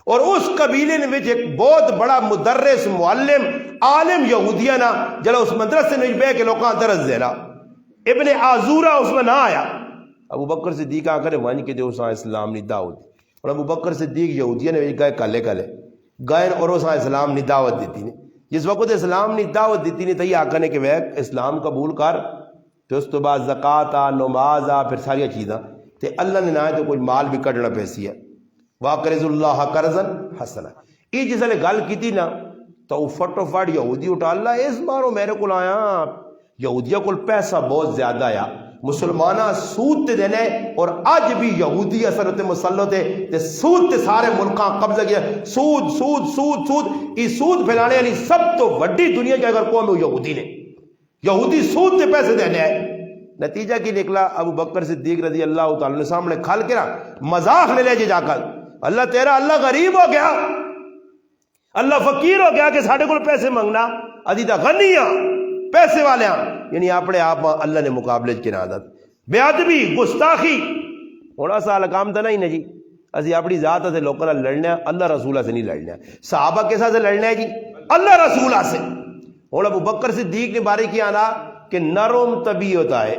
اور اس قبیلے نے ایک بہت بڑا مدرس معلم عالم یہودیہ نا جلا اس مدرسے نے بے کے لوکاں درس دینا ابن آزورہ اس میں نہ آیا. ابو بکر صدیق آ کر وانج کے جو اس اسلام نہیں دعوت، اور ابو بکر صدیق یہودیہ نے گئے کلے گئے اور اس اسلام نہیں دعوت دیتی نہیں. جس وقت اسلام نہیں دعوت دیتی نہیں تو یہ آکھنے کے وقت اسلام قبول کر تو اس تو بعد زکات آ نماز آ پھر ساری چیزاں تے اللہ نے نہ تو کوئی مال بھی کڈنا پیسی ہے. واقرض اللہ قرضا حسنا. یہ جس نے گل کی تھی نا تو فٹو فٹ یہودی اٹھا اللہ اس مارو میرے کو آیا یہودیہ کو پیسہ بہت زیادہ آیا مسلمانہ سود تے دینے، اور اج بھی یہودی اثر تے مسلط ہے تے سود تے سارے ملکاں قبضہ کیا. سود سود سود سود یہ سود پھیلانے والی سب تو وڈی دنیا کی اگر قوم یہودی نے، یہودی سود تے پیسے دینے ہیں. نتیجہ کی نکلا ابو بکر صدیق رضی اللہ تعالیٰ نے سامنے کھل کے نا مذاق لے لے جا کر اللہ تیرا اللہ غریب ہو گیا، اللہ فقیر ہو گیا کہ ساڑھے کو پیسے منگنا، ادھی تا غنی ہاں پیسے والے ہاں. یعنی اپنے آپ اللہ نے مقابلے کی عادت بے ادبی گستاخی تھوڑا سا کام تو نہیں جی. اسی اپنی ذات سے لوگوں نے لڑنا، اللہ رسولہ سے نہیں لڑنا. صحابہ کے ساتھ لڑنا ہے جی اللہ رسولہ سے. اور ابو بکر صدیق نے باری کیا نا کہ نرم طبیعت ہے،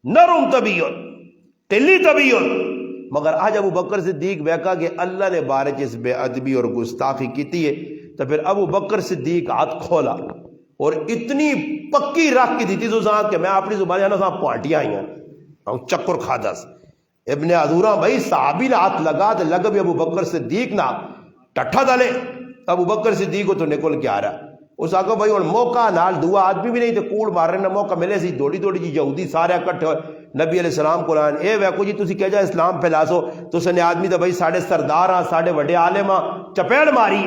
نرم طبیعت تلی طبیعت، مگر آج ابو بکر صدیق بیکا کہ اللہ نے بارے اس بے ادبی اور گستاخی کی ہے تو پھر ابو بکر صدیق ہاتھ کھولا اور اتنی پکی رکھ کی دیتی تو کہ میں اپنی زبان جانا صاحب پارٹیاں آئی ہیں چکر کھا دس. ابن عذورہ بھائی صحابی نے ہاتھ لگا تو لگ بھی ابو بکر صدیق نہ ٹٹھا دلے. ابو بکر صدیق کو تو نکل کے آ رہا اس آگے بھائی اور موقع نال دعا آدمی بھی نہیں تو کوڑ مار رہے نہ موقع ملے سی دوڑی دوڑی جی یہودی سارے اکٹھے ہوئے نبی علیہ السلام کو لائن اے ویکو جی تسی کہہ جا اسلام پھیلا سو تو سنے آدمی تو بھائی ساڑھے سردار ہاں ساڑھے وڈے عالم ہاں چپیڑ ماری.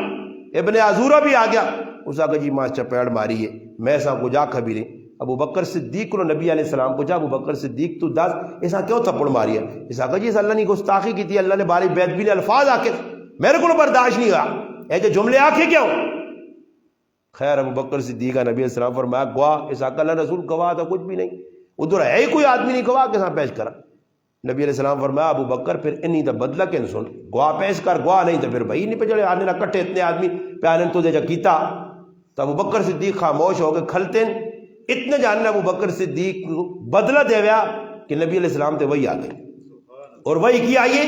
ابن عذورہ بھی آ گیا اس آگے جی ماں چپیڑ ماری ہے میں ایسا کو جا کبھی نہیں. ابو بکر صدیق کو نبی علیہ السلام کو جا ابو بکر صدیق تو دس ایسا کیوں تھپڑ ماری ہے؟ اس آگے جی اللہ نے گستاخی کی تھی، اللہ نے باری بید بھی نے الفاظ آ کے میرے کو برداشت نہیں ہوا اے جو جملے آکھے کیوں. خیر ابو بکر صدیق نبی علیہ السلام فرمایا گواہ اس آقا اللہ رسول گواہ تھا کچھ بھی نہیں، ادھر ہے ہی کوئی آدمی نہیں گواہ کے ساتھ پیش کرا. نبی علیہ السلام فرمایا ابو بکر پھر انی دا بدلہ کن سن گواہ پیش کر، گواہ نہیں تو پھر بھائی نہیں پہ چلے آنے نہ کٹھے اتنے آدمی پہ آنے تو دے جا کیتا. تو ابو بکر صدیق خاموش ہو گئے کھلتے اتنے جاننے ابو بکر صدیق بدلہ دے گیا کہ نبی علیہ السلام تے وہی آ گئے اور وہی کی آئیے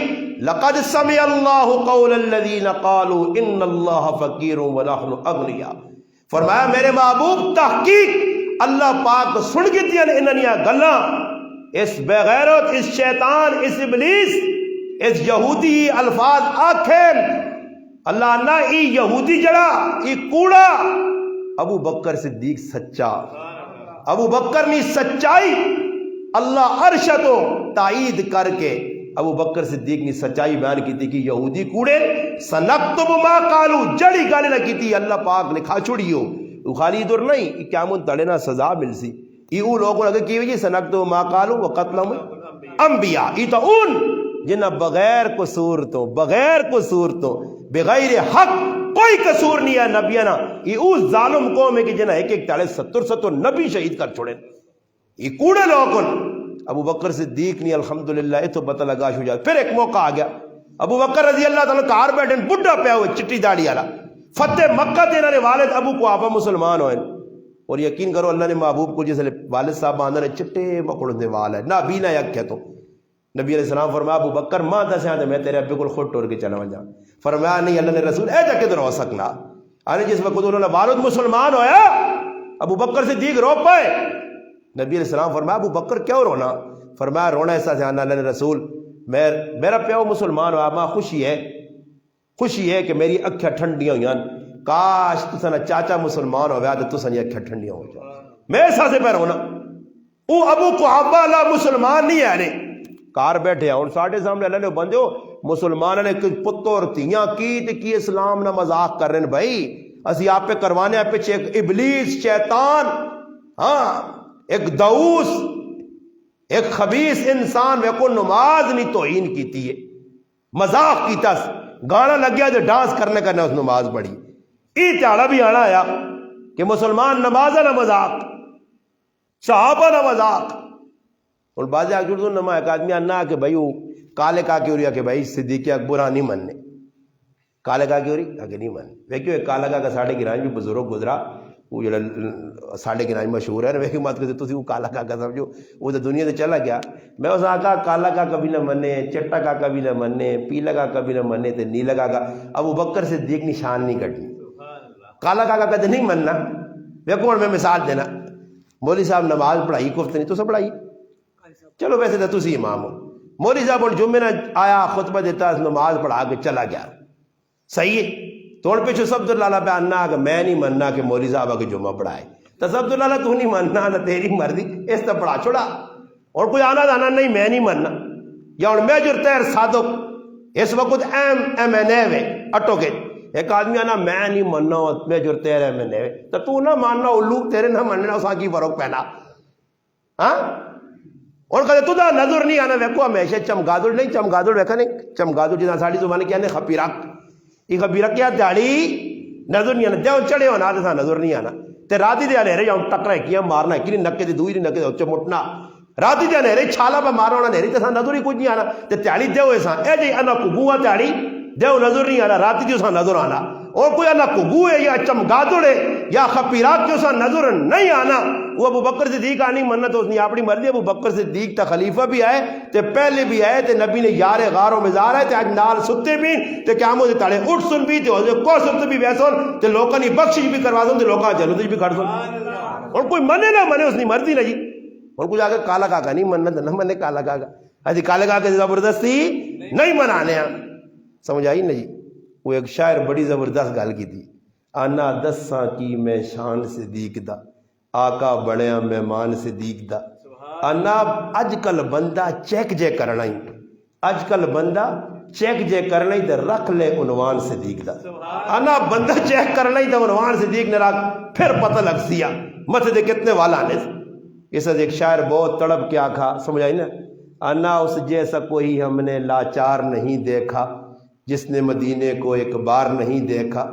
لقد سمع اللہ قول الذین قالوا ان اللہ فقیر ونحن اغنیاء. فرمایا میرے محبوب تحقیق اللہ پاک سن کی تھی انہاں گلاں اس بے غیرت اس شیطان اس ابلیس اس یہودی الفاظ آکھیں اللہ نہ ای یہودی جڑا ای کوڑا. ابو بکر صدیق سچا، ابو بکر نے سچائی اللہ عرشتو تائید کر کے ابو بکر صدیق نے سچائی بیان کی تھی کہ یہودی کوڑے سنکتب ما قالو جڑی گالی نہ کی تھی اللہ پاک نے کھا چھوڑیو خالی ادھر نہیں قیامت تڑے نہ سزا مل سی. یہ لوگوں لگے کی وجہ سنکتب ما قالو وقتلہم انبیاء یہ تو ان جنہ بغیر قصور تو بغیر حق کوئی قصور نہیں ہے نبیانہ. یہ اس ظالم قوم ہے کہ جنہ ایک ایک تالے 70 نبی شہید کر چھوڑے یہ کوڑے لوگوں. ابو بکر صدیق نے الحمدللہ یہ تو پتہ لگا شو جائے. پھر ایک موقع آ گیا ابو بکر رضی اللہ تعالیٰ کار بیٹھے بڈھا پیا ہوئے چٹی داڑھی والا فتح مکہ تے انہوں نے والد ابو کو آپا مسلمان ہوئے اور یقین کرو اللہ نے محبوب کو جیسے والد صاحب آندھا نے چٹے مکڑوں دے وال ہے نہ بینا یک ہے تو نبی علیہ السلام فرمایا ابو بکر ماں دسیا تو میں تیرے ابے کو خود ٹور کے چلا جا. فرمایا نہیں اللہ نے رسول اے جا کدھر ہو سکنا. جس وقت انہوں نے والد مسلمان ہویا ابو بکر صدیق رو پائے. نبی علیہ السلام فرمایا ابو بکر کیوں رونا؟ فرمایا رونا ایسا سے اللہ نے رسول میرا پیو مسلمان ہوا ماں خوشی ہے کہ میری اکھیاں ٹھنڈیاں ہوئی. کاش تسا چاچا مسلمان ہوا تو تسا اکھیاں ٹھنڈیاں ہو جاؤ. میں ایسا سے پہ رونا. وہ ابو قحافہ اللہ مسلمان نہیں ہے کار بیٹھے ہوں ساڑھے سامنے اللہ نے بندے ہو مسلمان نے پتر تیاں کی اسلام نہ مذاق کر رہے ہیں بھائی. اسی آپ پہ کروانے پیچھے ایک ابلیس شیطان ایک دعوس ایک خبیث انسان کو نماز نہیں توہین کیتی ہے مذاق کیتا گانا لگ گیا جو ڈانس کرنے کا اس نماز پڑھی. یہ تیارا بھی آنا آیا کہ مسلمان نماز نہ مذاق صحابہ نہ مذاق. اور بعض نما ایک آدمی آنا کہ بھائی وہ کالے کا کی ہو رہی ہے کہ بھائی صدیق اکبر نہیں مننے کالے کا کی ہو رہی آگے نہیں مننے. ویکھو ایک کالا کا ساڑھے گرائیں بھی بزرگ گزرا وہ جڑا ساڑھے گرائیں مشہور ہے ویکھو مت کہ تسی وہ کالا کا سمجھو وہ تو دنیا سے چلا گیا. میں اس آقا کالا کا کبھی نہ مننے چٹا کا کبھی نہ مننے پیلا کا کبھی نہ مننے تے نیلا کا ابو بکر صدیق نشان نہیں کٹنی کالا کا کدے نہیں مننا. ویکھو اور میں مثال دینا مولوی صاحب نماز پڑھائی کفت نہیں تو سب پڑھائی چلو ویسے تو تسی امام ہو. مولوی صاحب اور جمعے نہ آیا خطبہ دیتا نماز پڑھا کے چلا گیا صحیح ہے. توڑ پیچھو سبد اللہ پہ آنا کہ میں نہیں مننا کہ مولوی صاحب آگے جمعہ پڑھائے تو سبد اللہ تو نہیں مننا نہ تیری مرضی اس طرح پڑھا چھوڑا. اور کوئی آنا دانا نہیں میں نہیں مننا یا اور میں جرتیر صادق اس وقت ایم این اے اٹو کے ایک آدمی آنا میں نہیں مننا میں جرتیر ایم این اے تو نہ ماننا الوگ تیرے نہ مننا اس کی فروغ پہنا اور کہتے تو دا نظر نہیں آنا ویکو ہمیشہ چمگادڑ نہیں چمگادڑ ویکھا نہیں چمگادڑ جنا ساڑی زبانے کیا نے خپیرک یہ خپیرک کیا دیاڑی نظر نہیں آنا دیو چڑے ہونا آدھا نظر نہیں آنا تے راتی دیا نہرے جاؤں ٹکرا ہے کیا مارنا ہے کلی نکے دی دوئی دی نکے دی اچھے مٹنا راتی دیا نہرے چھالا پہ مارنا ہونا نہری تے ساں نظر ہی کچھ نہیں آنا تے تیاڑی دیو ایسا اے جی انا کبوہ تیاڑی دیو نظر نہیں آنا راتی دیو ساں نظر آنا اور کوئی انا کبوہ ہے یا چمگادڑ ہے یا خپیرک دیو ساں نظر نہیں آنا وہ ابو بکر صدیق آنی منت تو اس نے اپنی مرضی ابو بکر صدیق تا خلیفہ بھی آئے تے پہلے بھی آئے تے نبی نے یار غاروں میں زار آئے تے آج نال ستے بھی تے قیامت دے تاڑے اٹھ سن بھی تے حضرت کو ستے بھی ویسون تے لوکاں نے بخشش بھی کروا دوں تے لوکاں جنت بھی کھڑ سن اور کوئی منے نہ منے اس نے مرضی نہ جی. اور کچھ آگے کالا کاکا نہیں مننا تے نہ منے کالا کاکا ایسی کالے کاکے سے زبردستی نہیں منانے ہیں سمجھ آئی نا جی. وہ ایک شاعر بڑی زبردست گل کی تھی آنا دساں کی میں شان صدیق دا آقا بڑیا مہمان صدیق دا آنا اج کل بندہ چیک جے کرنا ہی اج کل بندہ چیک جے کرنا ہی تے رکھ لے عنوان صدیق دا آنا بندہ چیک کرنا ہی تے عنوان صدیق نے رکھ پھر پتہ لگ سیا مت دے کتنے والا آنے اس ایک شاعر بہت تڑپ کے آکھا سمجھ آئی نا آنا اس جیسا کوئی ہم نے لاچار نہیں دیکھا جس نے مدینے کو ایک بار نہیں دیکھا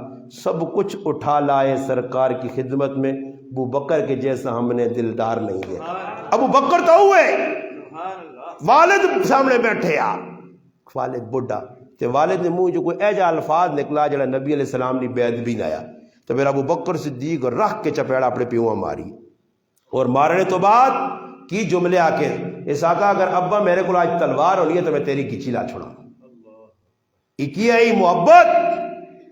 سب کچھ اٹھا لائے سرکار کی خدمت میں ابو بکر کے جیسا ہم نے دلدار نہیں دیکھا. ابو بکر تو ہوئے والد سامنے بیٹھے والد بڑھا تے والد نے منہ جو کوئی ایجا الفاظ نکلا جڑا نبی علیہ السلام نے بیعت بھی نہ آیا تو پھر ابو بکر صدیق رکھ کے چپیڑا اپنے پیواں ماری اور مارنے تو بعد کی جملے آ کے اس آقا اگر ابا میرے کو آج تلوار ہونی ہے تو میں تیری کچی لا چھوڑا ایکی ہے محبت.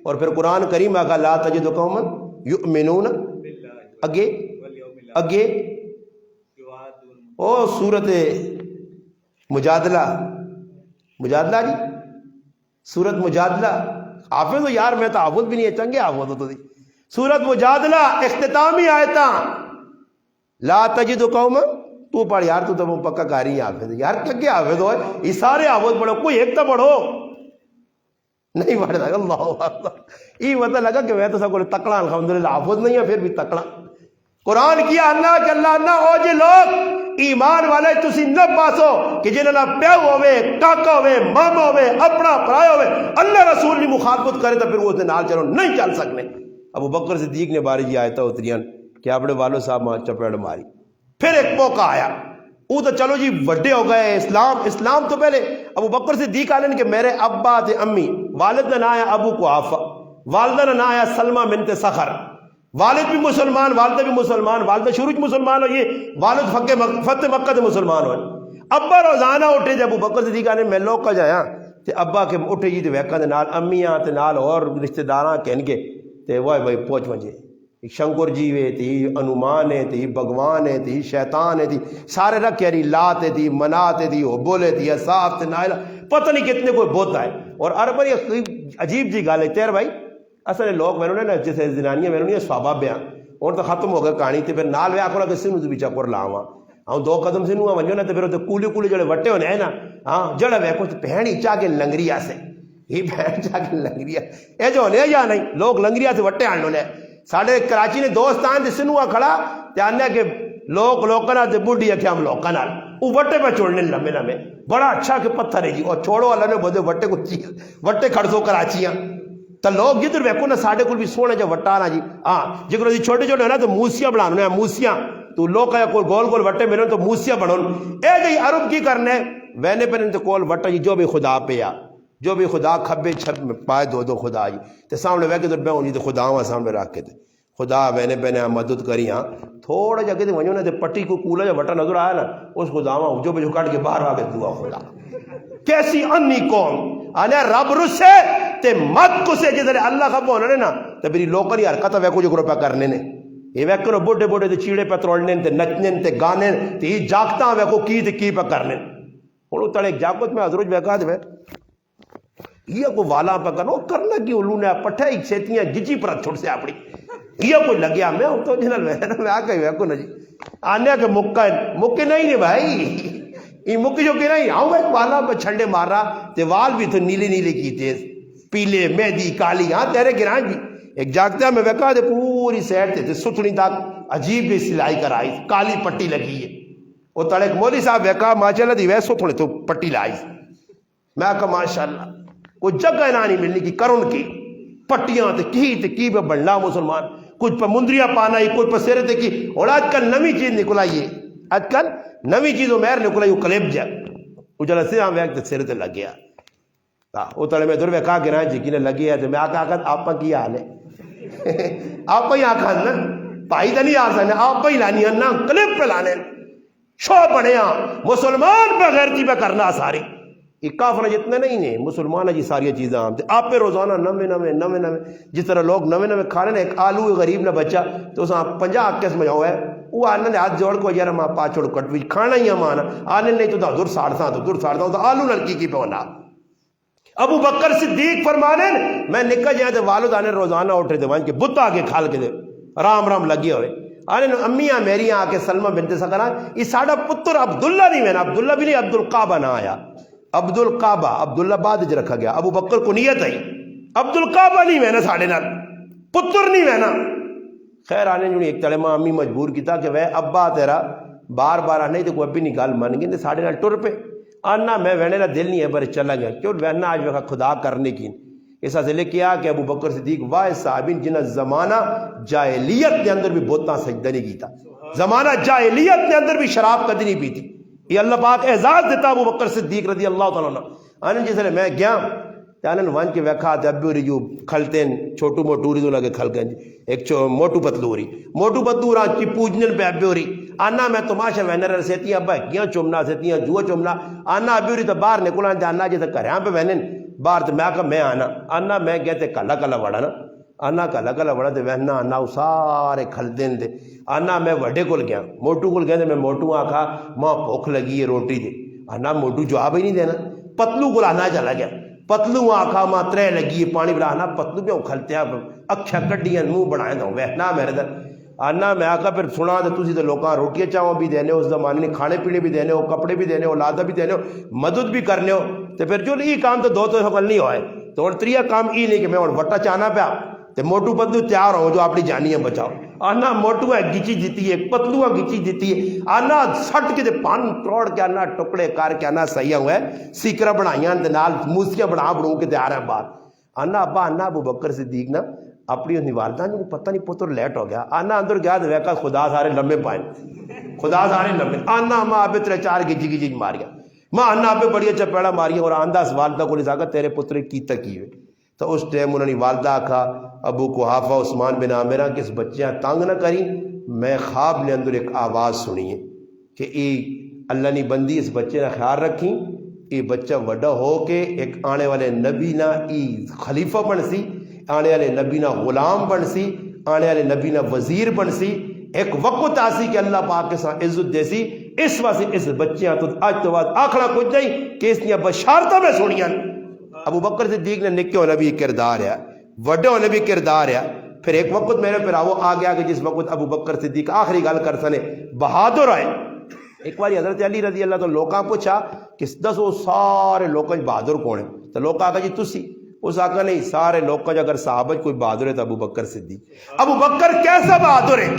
اور پھر قرآن کریم آقا لا تجد قوما یؤمنون اگے او سورت مجادلہ جی سورت مجادلہ حافظ ہو یار میں تو حافظ بھی نہیں ہے چنگے حافظ ہو تو دی سورت مجادلہ اختتامی آیتاں لا تجد قوما تو پڑھ یار تو تم پکا کاری حافظ یار کیا کیا حافظ ہو یہ سارے حافظ پڑھو کوئی ایک تو پڑھو نہیں پڑھتا اللہ یہ مطلب لگا کہ میں تو سب کو تکڑا الحمدللہ حافظ نہیں ہے پھر بھی تکڑا قرآن کیا اللہ کہ اللہ نہ ہو جی لوگ ایمان والے تسی نہ پاسو کہ جنہاں پیو ہوئے کاکا ہوئے ماما ہوئے اپنا پرایا ہوئے اللہ رسول نے مخالفت کرے تو پھر وہ اسے نال چلو نہیں چل سکنے. ابو بکر صدیق نے باری جی آیتہ اتریان کہ اپنے والد صاحب ماں چپیڑ ماری. پھر ایک موقع آیا وہ تو چلو جی وڈے ہو گئے اسلام تو پہلے ابو بکر صدیق آلن کہ میرے ابا تے امی والد کا نام ہے ابو قحافہ والدہ کا نام ہے سلمہ بنت سخر والد بھی مسلمان والدہ بھی مسلمان والدہ شروع مسلمان ہوئی والد فتح مکہ تے مسلمان ہوئے. ابا روزانہ اٹھے جب ابو بکر صدیق نے میں لوگ کا جایا تے ابا کے اٹھے جی تے ویکاں دے نال امیاں تے نال اور رشتہ داراں کہن کے تے وای پہنچ ونجے شنکر جی وے تی انومان ہے تی بھگوان ہے تی شیطان ہے تی سارے رکھے نہیں لات ہے تی منات ہے تی حبل ہے تی اصاف تے نائلہ پتہ نہیں کتنے کوئی بہت ہے. اور عرب عجیب جی گل ہے تیر بھائی اصل لوگ میں نے نا جیسے زنانیاں میں نے سوابا بیان اور تو ختم ہو گیا کہانی تے پھر نال ویا کو کہ سینو دے وچ کر لاواں ہاں 2 قدم سینو ونجو نا تے پھر کولی کولی جڑے وٹے ہونے ہیں نا ہاں جڑا وے کچھ بہن چا کے لنگریا سے یہ بہن چا کے لنگریا اے جو ہونے یا نہیں لوگ لنگریا سے وٹے آن لے ساڑھے کراچی نے دوستان دے سنوا کھڑا تے آنے کہ لوگ لوکنا تے بڑھی اکھے ہم لوکنا وہ وٹے پہ چھوڑنے لمبے لمبے بڑا اچھا کہ پتھر ہے جی اور چھوڑو اللہ نے بودے وٹے کو وٹے کھڑ دو کراچیاں تو لوگ جدھر ویکو نا ساڑھے کل بھی سونے جا وٹانا جی ہاں جگر جی چھوٹے چھوٹے نا تو موسیاں بنانا ہے موسیاں تو لوگ کہا کوئی گول گول وٹے میرے تو موسیاں بناؤں اے جی عرب کی کرنے وینے پر انتے کول وٹا جی جو بھی خدا پہ آ جو بھی خدا کھبے چھپ میں پائے دو خدا جی تے سامنے ویکے تو بیوں جی تے خدا ہوا سامنے رکھ کے تے خدا وینے پہنے مدد کری ہاں تھوڑا جگہ تے ونجو نا تے پٹی کو کولا جا وٹا نظر آیا نا اس خدا ہوا جو بھی جو کٹ کے باہر آگے دعا خدا کیسی انی قوم آنے رب رسے تے مت کسے جدھر اللہ خبو ہونے نا تے میری لوکلی حرکت ویکو جو گروہ پہ کرنے نے یہ ویکو بوڑھے بوڑھے تے چیڑے پہ تروڑنے تے نچنے تے گانے تے یہ جاگتا ویکو کی پہ کرنے انہوں تڑے ایک جاگت میں حضروج ویکا دے یہ کو والا پہ کرنا کرنا کی علو نے پٹھے ایک چھیتیاں گجی پر چھوڑ سے اپنی یہ کوئی لگیا میں ہوں تو جنہل میں آکے ویکو نا جی آنے کے مکہ نہیں نے بھائی یہ مکہ جو کہ نہیں آؤں ایک والا پہ چھنڈے مار رہا تے وال بھی تو نیلے نیلے کی تیز پیلے مہدی کالی ہاں تیرے گران جی ایک جاگتا میں ویکا دے پوری سیٹ تے ستھنی تاک عجیب بھی سلائی کرائی کالی پٹی لگی ہے وہ تڑے ایک مولی صاحب ویکا ماشاءاللہ دی ویسو تھوڑے تو پٹی لائی میں کہا ماشاءاللہ کوئی جگہ نہ نہیں ملنی کی کرن کی پٹیاں تے کی پہ بڑھنا مسلمان کچھ پہ مندریاں پانا ہی کچھ پہ سیرے تے کی اور آج کل نوی چیز نکلائیے آج کل نوی چیزوں مہر نکلائی وہ کلیب جا وہ جلہ سے ہم ویک تے سیرے تے لگ گیا وہ تڑے میں دور ویکا گرائیں جی کی نے لگی ہے تو میں آکا آپ پا کی حال ہے آپ پا ہی آکا نا پائی تا نہیں آ سکنے آپ پا ہی لانی ہے نا کلیب پہ لانے شو بڑھے ہاں مسلمان پہ غیرتی پہ کرنا ساری یہ کافر جتنے نہیں ہیں مسلمان جی ساری چیزیں عام تھے آپ پہ روزانہ نوے جس طرح لوگ نوے کھا رہے ہیں ایک آلو غریب نہ بچہ تو اس 50 کس میں جاؤ ہے وہ آنے نے ہاتھ جوڑ کو یار ماں پاچھوڑ کٹ بھی کھانا ہی ہمانا آنے نہیں تو دور ساڑھتا تو آلو نلکی کی پہ ہونا ابو بکر صدیق فرمانے میں نکل جائے تو والد آنے روزانہ اٹھے تھے وہاں کے بت آگے کھال کے دے رام لگے ہوئے آنے امیاں میری آ کے سلمہ بنت سکرا یہ ساڑھا پتر عبداللہ نہیں میں نا عبداللہ بھی نہیں عبدالقعبہ نہ آیا عبدالقعبہ عبداللہ بعد جو رکھا گیا ابو بکر کو نیت ہے عبدالقعبہ نہیں میں نا ساڑھے نال پتر نہیں میں نا خیر آنے جو ایک تڑے ماں امی مجبور کی تھا کہ وہ ابا تیرا بار نہیں تو کوئی ابھی نہیں گال مان گئے ساڑھے نال ٹر پہ آنا میں وینے نا دل نہیں ہے پر چلا گیا کیوں وینا آج وقت خدا کرنے کی ایسا سے لے کیا کہ ابو بکر صدیق واہ صحابین جنہ زمانہ جاہلیت کے اندر بھی بوتنا سجدہ نہیں کی تھا زمانہ جاہلیت کے اندر بھی شراب کدی نہیں پی تھی یہ اللہ پاک اعزاز دیتا ابو بکر صدیق رضی اللہ تعالیٰ عنہ آنے جیسے میں گیا آنن وان کے ویکھا تے ابو ری جو کھلتے چھوٹو موٹو ری تو لگے کھل گئے ایک موٹو پتلو رہا کی پوجنن پہ ابو ری آنا میں تماشا وینر سیتیاں ابا کیاں چومنا سیتیاں جو چومنا آنا ابو ری تو باہر نکلا تے آنا جیسے کریاں پہ وینن باہر تے میں آنا میں گیا تے کلا وڑا نا آنا کلا وڑا تے وہنا آنا وہ سارے کھل دین دے آنا میں وڈے کول گیا موٹو کول گیا تے میں موٹو آکھا ماں بھوک لگی ہے روٹی دے آنا موٹو جواب ہی نہیں دینا پتلو کول آنا چلا گیا پتلو آکھا ماں ترے لگی ہے پانی بڑا آنا پتلو بھی کھلتے ہیں اکھا کڈیاں منہ بڑھائیں دوں وہنا میرے در آنا میں آکھا پھر سنا تو تسی تو لوکاں روٹیاں چاہوں بھی دینے ہو اس زمانے نے کھانے پینے بھی دینے ہو کپڑے بھی دینے ہو لادہ بھی دینے ہو مدد بھی کرنے ہو تو پھر جو یہ کام تو دو حقل نہیں ہوئے تو اور تریا کام یہ نہیں کہ میں اور وٹا چانا پہ تو موٹو پتلو تیار ہو جو اپنی جانیاں بچاؤ آنا موٹو ہے گچی دیتی ہے پتلو ہے گچی دیتی ہے آنا سٹ کے پان توڑ کے آنا ٹکڑے کر کے آنا صحیح ہوئے سیکرہ بنائیاں نال موسیاں بڑھوں کے تیار ہیں باہر آنا ابا آنا ابو بکر صدیق نا اپنی اس والدہ نے پتہ نہیں پتر لیٹ ہو گیا آنا اندر گیا تو ویکا خدا سارے لمبے پائیں خدا سارے لمبے آنا ماں ابے ترے چار گجی ماریا ماں آنا ابے بڑی اچھا پیڑا ماریا اور آندہ اس والدہ کو لسا تیرے پتر کی تکی ہوئے تو اس ٹائم انہوں نے والدہ آکھا ابو قحافہ عثمان بن عامرہ کہ اس بچیاں تانگ نہ کریں میں خواب نے اندر ایک آواز سنی ہے کہ ای اللہ نے بندی اس بچے کا خیال رکھی، یہ بچہ وڈا ہو کے ایک آنے والے نبی نہ ای خلیفہ بن سی، آنے والے نبی نہ غلام بن سی، آنے والے نبی نہ وزیر بن سی، ایک وقت آسی کہ اللہ پاک کے ساتھ عزت دے سی۔ اس واسطے اس بچیاں تو آج تو بعد آکھنا کچھ نہیں کہ اس نے بشارتہ میں سنیاں۔ ابو بکر صدیق نے نکے نبی کردار ہے، وڈے نبی کردار ہے۔ پھر ایک وقت میرے پراو آ گیا کہ جس وقت ابو بکر صدیق آخری گل کر سنے بہادر آئے۔ ایک بار حضرت علی رضی اللہ تعالیٰ لوکاں پوچھا کہ دسو سارے لوکاں بہادر کون ہے؟ تو لوگ آگا جی تسی، اس آقا نہیں سارے لوکاں اگر صحابہ کوئی بہادر ہے تو ابو بکر صدیق۔ ابو بکر کیسا بہادر ہے؟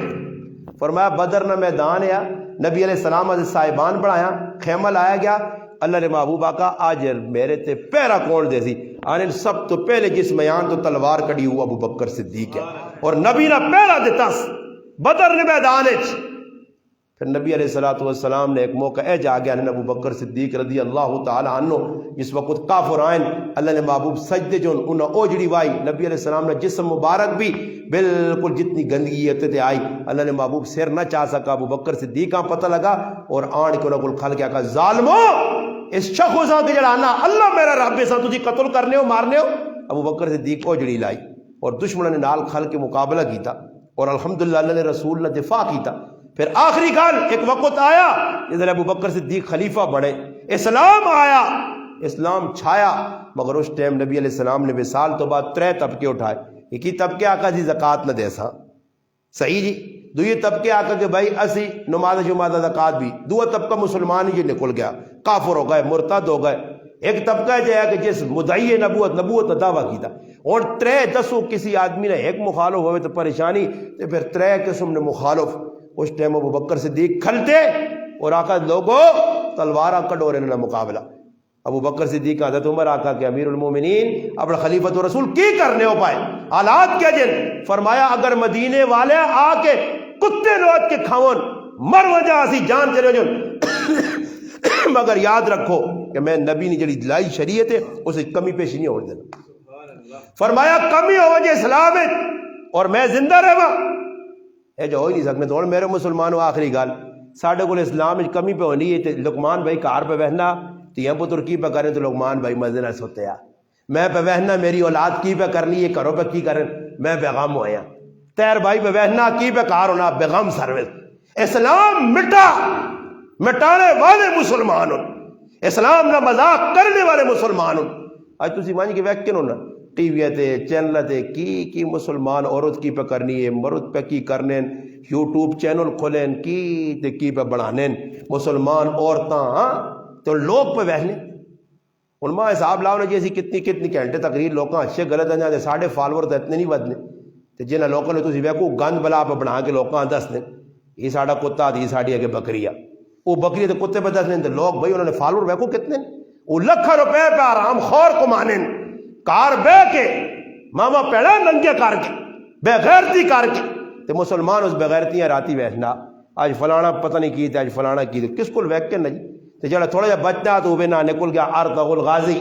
فرمایا بدر نہ میدان ہے، نبی علیہ السلام از صاحبان بڑھایا، خیمہ لایا گیا، اللہ نے محبوب آقا آج میرے تے پہرا کون دے سی؟ آنے سب تو پہلے جس میان تو تلوار کڑی ہوا ابو بکر صدیق ہے، اور نبی نہ پہرا دیتا بدر نے میدان ہے۔ پھر نبی علیہ السلام نے ایک موقع اے جا گیا ابو بکر صدیق رضی اللہ تعالی عنہ جس وقت کافر آئین اللہ نے محبوب سجدے جو انہوں اوجڑی وائی، نبی علیہ السلام نے جسم مبارک بھی بالکل جتنی گندگی تے آئی اللہ نے محبوب سر نہ چاہ سکا، ابو بکر صدیق کا پتہ لگا اور آن کے انہوں کو کھل کیا کہا ظالمو اس شخص کے جڑا آنا اللہ میرا رب سا تجھے قتل کرنے ہو مارنے ہو۔ ابو بکر صدیق اوجڑی لائی اور دشمنوں نے نال کھل کے مقابلہ کیتا اور الحمدللہ اللہ نے رسول نے دفاع کیتا۔ پھر آخری گل ایک وقت آیا جس ابو بکر صدیق خلیفہ بنے، اسلام آیا، اسلام چھایا، مگر اس ٹائم نبی علیہ السلام نے وصال تو بعد 3 طبقے اٹھائے۔ ایک ہی طبقے آقا جی زکوٰۃ نہ دے سا، صحیح جی، دوئی طبقے آقا کہ بھائی اسی نماز جمعہ زکوٰۃ بھی، دو طبقہ مسلمان ہی نکل گیا، کافر ہو گئے، مرتد ہو گئے۔ ایک طبقہ جو ہے کہ جس مدعی نبوت کا دعویٰ کیتا، اور 3 دسو کسی آدمی نے ایک مخالف ہوئے تو پریشانی، تو پھر 3 قسم نے مخالف۔ اس ٹائم ابو بکر صدیق کھلتے اور آقا لوگو تلوارہ کڈو اور انہوں مقابلہ۔ ابو بکر صدیق حضرت عمر آقا کہ امیر المومنین اپنا خلیفۃ رسول کی کرنے ہو پائے حالات کیا جن؟ فرمایا اگر مدینے والے آ کے کتے لوٹ کے کھاون مر وجہ اسی جان چلے جن، مگر یاد رکھو کہ میں نبی نے جڑی لائی شریعت ہے اسے کمی پیشی نہیں ہونے دینا۔ فرمایا کمی ہو وجہ اسلام ہے اور میں زندہ رہا اے جو ہو ہی نہیں سکنے۔ تو میرے مسلمانوں آخری گل ساڑھے کو اسلام میں کمی پہ ہونی ہے، لقمان بھائی کار پہ بہنا تیاں پتر کی پہ کریں تو لقمان بھائی مزے نہ سوتے ہیں، میں پہ بہنا میری اولاد کی پہ کرنی ہے، کرو پہ کی کریں میں بیغام ہویا، تیر بھائی پہ بہنا کی پہ کار ہونا بیغام سروس۔ اسلام مٹانے والے مسلمان ہوں، اسلام نہ مذاق کرنے والے مسلمان ہوں۔ آج تسی مانج کے ویکن ہونا ٹی وی تے چینل تے کی مسلمان عورت کی پہ کرنی ہے، مرد پہ کی کرنے، یوٹیوب چینل کھولیں کی پہ بڑھانے مسلمان عورتاں، ہاں تو لوگ پہ بہنے علماء حساب لاؤ نے جیسی کتنی گھنٹے تقریر لوگوں اچھے غلط ہیں جاتے ساڑھے فالور تو اتنے نہیں بدنے تو جنہیں لوگوں نے تسی ویکو گند بلا پہ بنا کے لوگوں دس دیں یہ ساڑھا کتا دی ساڑھی اگے بکری وہ بکری تو کتے پہ دس دیں تو لوگ بھائی انہوں نے فالور ویکو کتنے وہ لکھا روپے پہ آرام خور کو مانیں کار بے کے ماما پیڑا ننگے کار کے بے غیرتی کار کے تو مسلمان اس بغیرتیاں راتی بیٹھنا آج فلانا پتہ نہیں کی تھے آج فلانا کی تھے کس کو ویک کے نہیں تو جڑا تھوڑا جا بچہ تو وہ نہ نکل گیا ارطغرل غازی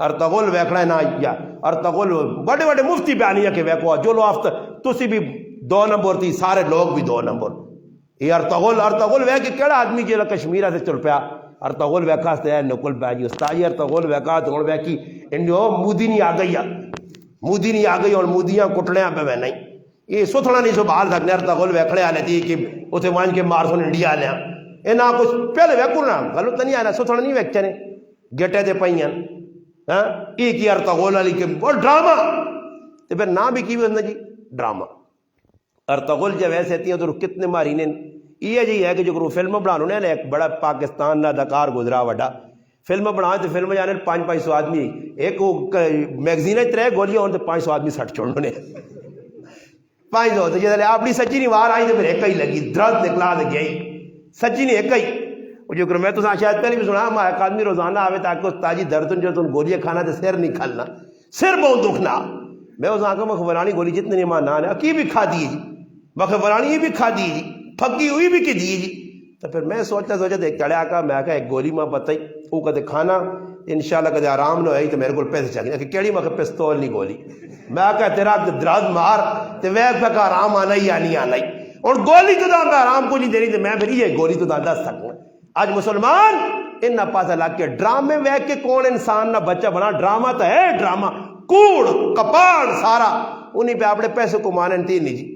ارطغرل ویکھنا نہ یا ارطغرل بڑے بڑے مفتی بیانیہ کے ویکو جو لو آفت تسی بھی 2 نمبر تھی سارے لوگ بھی 2 نمبر یہ ارطغرل ویکھ کے کیڑا آدمی جیلا کشمیرہ سے چل پیا ارطغرل ویکھا سے نکل پیا جی استاد ارطغرل ویکھا تو ویکھی انڈیو مودی نہیں آ گئی اور مودیاں کٹڑیاں پہ میں نہیں یہ ستھڑا نہیں سو بال سکنے ارطغرل ویکھڑے آنے تھی کہ اتنے مان کے مار سن انڈیا لیا یہ نہ کچھ پہلے ویکو نا غلط نہیں آنا ستھڑا نہیں ویکچے نے گیٹے تے پائیاں ہاں یہ کی ارطغرل علی کے اور ڈرامہ تو پھر نہ بھی کی بھی جی ڈرامہ ارطغرل جب ایسے تھی تو کتنے ماری نے یہ جی ہے کہ جو فلم بنانے نے ایک بڑا پاکستان کا اداکار گزرا وڈا فلم بنا تو فلم جانے 500 آدمی ایک میگزین 3 گولیاں ہونے تو 500 آدمی سٹ چھوڑنے 500 تو جیسے اپنی سچی نہیں وار آئی تو پھر ایک ہی لگی درد نکلا تو گئی سچی نہیں ایک ہی جو میں تو شاید پہلے بھی سنا ایک آدمی روزانہ آئے تاکہ اس تاجی درد جو تم گولیاں کھانا تو سر نہیں کھلنا سر بہت دکھنا میں اس آنکھوں میں فلانی گولی جتنے نہیں ماننا ہے کی بھی کھا دیے جی میں فلانی بھی کھا دی جی پھکی ہوئی بھی کی دی جی تو پھر میں سوچتا ایک چڑھا کا میں کہا ایک گولی میں بتائی وہ کہتے کھانا انشاءاللہ کہتے آرام نہ ہوئی تو میرے کو پیسے چاہیے کہ کیڑی میں پستول نہیں گولی میں کہا تیرا درد مار تو ویک پہ آرام آنا ہی یا نہیں آنا ہی اور گولی تو میں آرام کو نہیں دینی تو میں پھر یہ گولی تو دس سکوں آج مسلمان ان پاس لگ کے ڈرامے ویک کے کون انسان نہ بچہ بنا، ڈرامہ تو ہے ڈرامہ، کوڑ کپاڑ سارا انہیں پہ اپنے پیسے کو مانے تین نہیں جی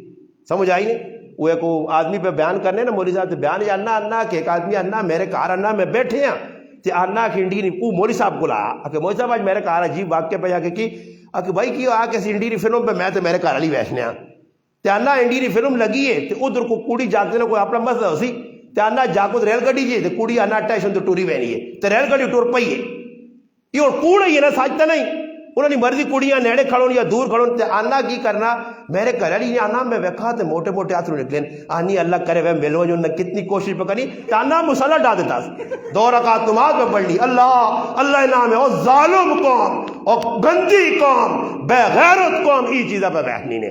سمجھ آئی نہیں. وہ ایک آدمی پہ بیان کرنے نا مولوی صاحب سے بیان ہے انا انا کہ ایک آدمی انا میرے کار انا میں بیٹھے ہیں تے انا کی انڈی نہیں وہ مولوی صاحب کو لایا کہ مولوی صاحب آج میرے کار عجیب واقعہ پہ جا کے کی کہ بھائی کی آ کے انڈی فلم پہ میں تو میرے کار والی بیٹھنے ہاں تے انا انڈی فلم لگی ہے تے ادھر کو کوڑی جاتے نا کوئی اپنا مسئلہ ہو سی تے انا جاکو ریل گڈی جی تے کوڑی انا ٹیشن تو ٹوری بہنی ہے تے ریل گڈی ٹور پئی ہے یہ اور کوڑ ہے نا سچتا نہیں انہوں نے مرضی کڑیاں نیڑے کھڑوں یا دور کھڑوں تے آنا کی کرنا میرے گھر والی نے آنا میں ویکھا تے موٹے موٹے ہاتھ نکلے آنی اللہ کرے وہ ملو جو نے کتنی کوشش پہ کری تے آنا مسلح ڈال دیتا 2 رکعت نماز میں پڑھ لی اللہ اللہ نام ہے او ظالم قوم او گندی قوم بے غیرت قوم ای چیزاں پہ بیٹھنی نے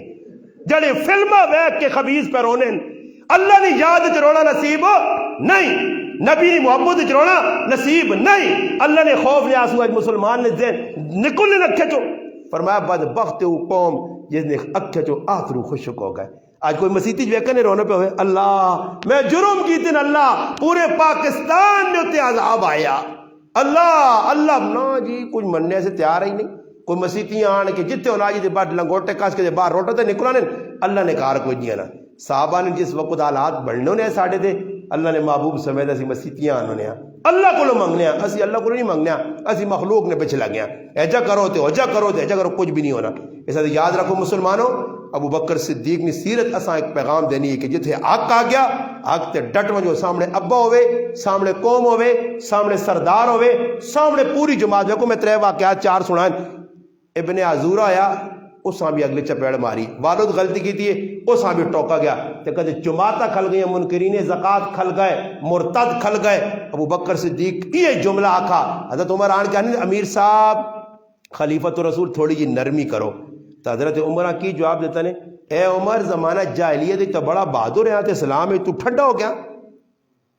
جڑے فلمہ ویکھ کے خبیث پہ رونے اللہ نے یاد چ رونا نصیب نہیں نبی نے محبت چ رونا نصیب نہیں اللہ نے خوف نے آنسو آج مسلمان نے ذہن نکلنے رکھے چو فرمایا بدبخت وہ قوم جس نے اکھے چو آخرو خشک ہو گئے. آج کوئی مسیحی ویکنے رونے پہ ہوئے اللہ میں جرم کی تین اللہ پورے پاکستان میں اتنے عذاب آیا اللہ اللہ نا جی کچھ مننے سے تیار ہی نہیں. کوئی مسیحی آن کے جتے ہونا جی بعد لنگوٹے کس کے باہر روٹے تے نکلانے اللہ نے کار کوئی نہیں آنا. صحابہ نے جس وقت حالات بڑھنے نے ساڑھے تھے اللہ نے محبوب سمیت اسی مسیحیاں آنونے اللہ کو منگنے اسی اللہ کو نہیں منگنے اسی مخلوق نے پچھلا گیا ایجا کرو تے ہوجا کرو تے ایجا کرو کچھ بھی نہیں ہونا. اس لیے یاد رکھو مسلمانوں ابو بکر صدیق نے سیرت اساں ایک پیغام دینی ہے کہ جتھے حق آ گیا حق تے ڈٹ وجو سامنے ابا ہوئے سامنے قوم ہوئے سامنے سردار ہوئے سامنے پوری جماعت. دیکھو میں 3 واقعات 4 سنائیں. ابن عزورہ آیا اس بھی اگلے چپیڑ ماری والد غلطی کی تھی اس بھی ٹوکا گیا تے کدے جماعتہ کھل گئی منکرین زکات کھل گئے مرتد کھل گئے. ابو بکر صدیق یہ جملہ آکھا حضرت عمر آن کے امیر صاحب خلیفۃ رسول تھوڑی جی نرمی کرو تو حضرت عمر کی جواب دیتا نے اے عمر زمانہ جاہلیت تو بڑا بہادر ہے اسلام ہے تو ٹھنڈا ہو گیا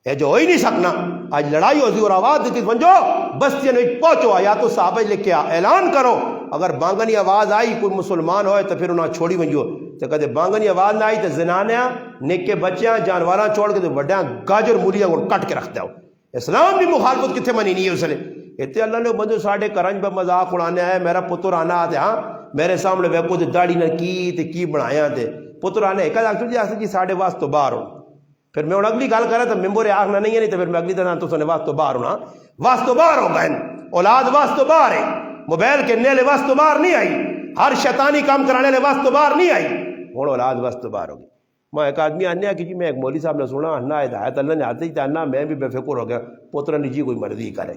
اے جو ہو ہی نہیں سکنا. آج لڑائی ہوتی اور آواز دیتی بنجو بستیاں نہیں پہنچو یا تو صحابہ لے کے اعلان کرو اگر بانگنی آواز آئی کوئی مسلمان ہوئے تو پھر انہاں چھوڑی ونجو تو کہتے بانگنی آواز نہ آئی تو زنانیاں نکے بچیاں جانواراں چھوڑ کے تو وڈیاں گاجر مولیاں کو کٹ کے رکھ دو. اسلام بھی مخالفت کتنے منی نہیں ہے اس نے اتنے اللہ نے بندو ساڑھے کرنج پہ مذاق اڑانے آئے میرا پتر آنا آتے ہاں میرے سامنے ویکو تے داڑھی نہ کی بنایا تے پتر آنے ایک جی ساڑھے واسطے باہر ہو پھر میں اگلی گل کرا تو ممبر آخنا نہیں ہے نہیں تو پھر میں اگلی طرح تو سنے واسطے باہر ہونا واسطے باہر ہو گئے اولاد واسطے باہر ہے موبائل کے نیلے واسطے باہر نہیں آئی ہر شیطانی کام کرانے لے واسطے باہر نہیں آئی ہوں اولاد واسطے باہر ہوگی. میں ایک آدمی آنے کہ جی میں ایک مولوی صاحب نے سنا انا ہدایت اللہ نے آتے ہی انا میں بھی بے فکر ہو گیا پوترا نے جی کوئی مرضی کرے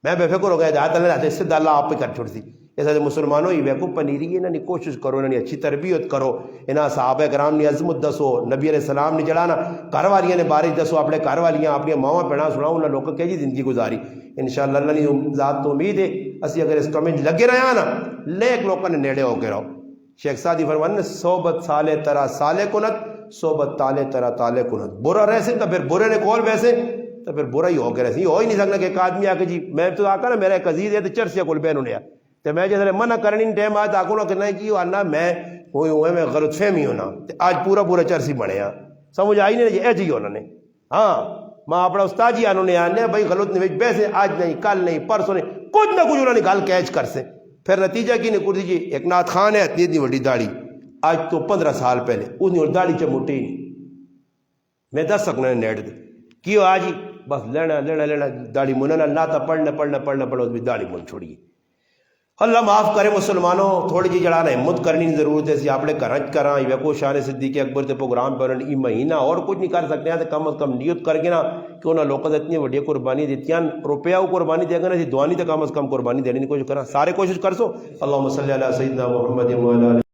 میں بے فکر ہو گیا ہدایت اللہ نے آتے اس سے اللہ آپ پہ کر چھوڑ سی. ایسا مسلمانوں ہی ویکو پنیری انہوں نے کوشش کرو انہوں نے اچھی تربیت کرو انہاں صحابہ کرام نے عظمت دسو نبی علیہ السلام نے جڑانا گھر والیاں نے بارش دسو اپنے گھر والیاں اپنی ماواں بہناں سناؤ انہوں نے لوگوں کہ جی زندگی گزاری انشاءاللہ اللہ نے ذات تو امید ہے اسی اگر اس کمنٹ لگے رہے نا لیک لوگوں نے نیڑے ہو کے رہو. شیخ سعدی فرمان نے صحبت سالے ترا سالے کنت صحبت تالے ترا تالے کنت برا رہے تو پھر برے نے کول ویسے تو پھر برا ہی ہو کے رہے ہو ہی نہیں سکنا کہ ایک آدمی آ کے جی میں تو آکا نا میرا ایک عزیز ہے تو چرسیا کول بہن ہونے تو میں جیسے منع کرنی ٹائم آیا تو آکو نا کہ نہیں جی آنا میں ہوئی ہوئے میں غلط فہمی ہونا آج پورا چرسی بنے ہاں سمجھ آئی نہیں جی ایج ہی ہونا نے ہاں ماں اپنا استاد جی آنوں نے آنے بھائی غلط نہیں بیسے آج نہیں کل نہیں پرسوں نہیں کچھ نہ کچھ انہوں نے گل کیچ کر سے پھر نتیجہ کی نہیں کرتی جی ایک نات خان ہے اتنی بڑی داڑھی آج تو 15 سال پہلے اس نے داڑھی چموٹی نہیں میں دس سکنا نیٹ دے کیوں آج ہی بس لینا داڑھی مننا نہ تھا پڑھنا بھی داڑھی من چھوڑیے. اللہ معاف کرے مسلمانوں تھوڑی جی جڑانا ہمت کرنی ضرورت ہے اسی اپنے گھر کراں ویکو شان صدیق اکبر تے پروگرام پہ یہ مہینہ اور کچھ نہیں کر سکتے ہیں تو کم از کم نیت کر کے نا کہ انہوں نے لوگوں نے اتنی وڈی قربانی دیتی ہیں روپیہ وہ قربانی دے گا نا دعانی تو کم از کم قربانی دینے کی کوشش کریں سارے کوشش کر سو. اللہم صلی علی سیدنا محمد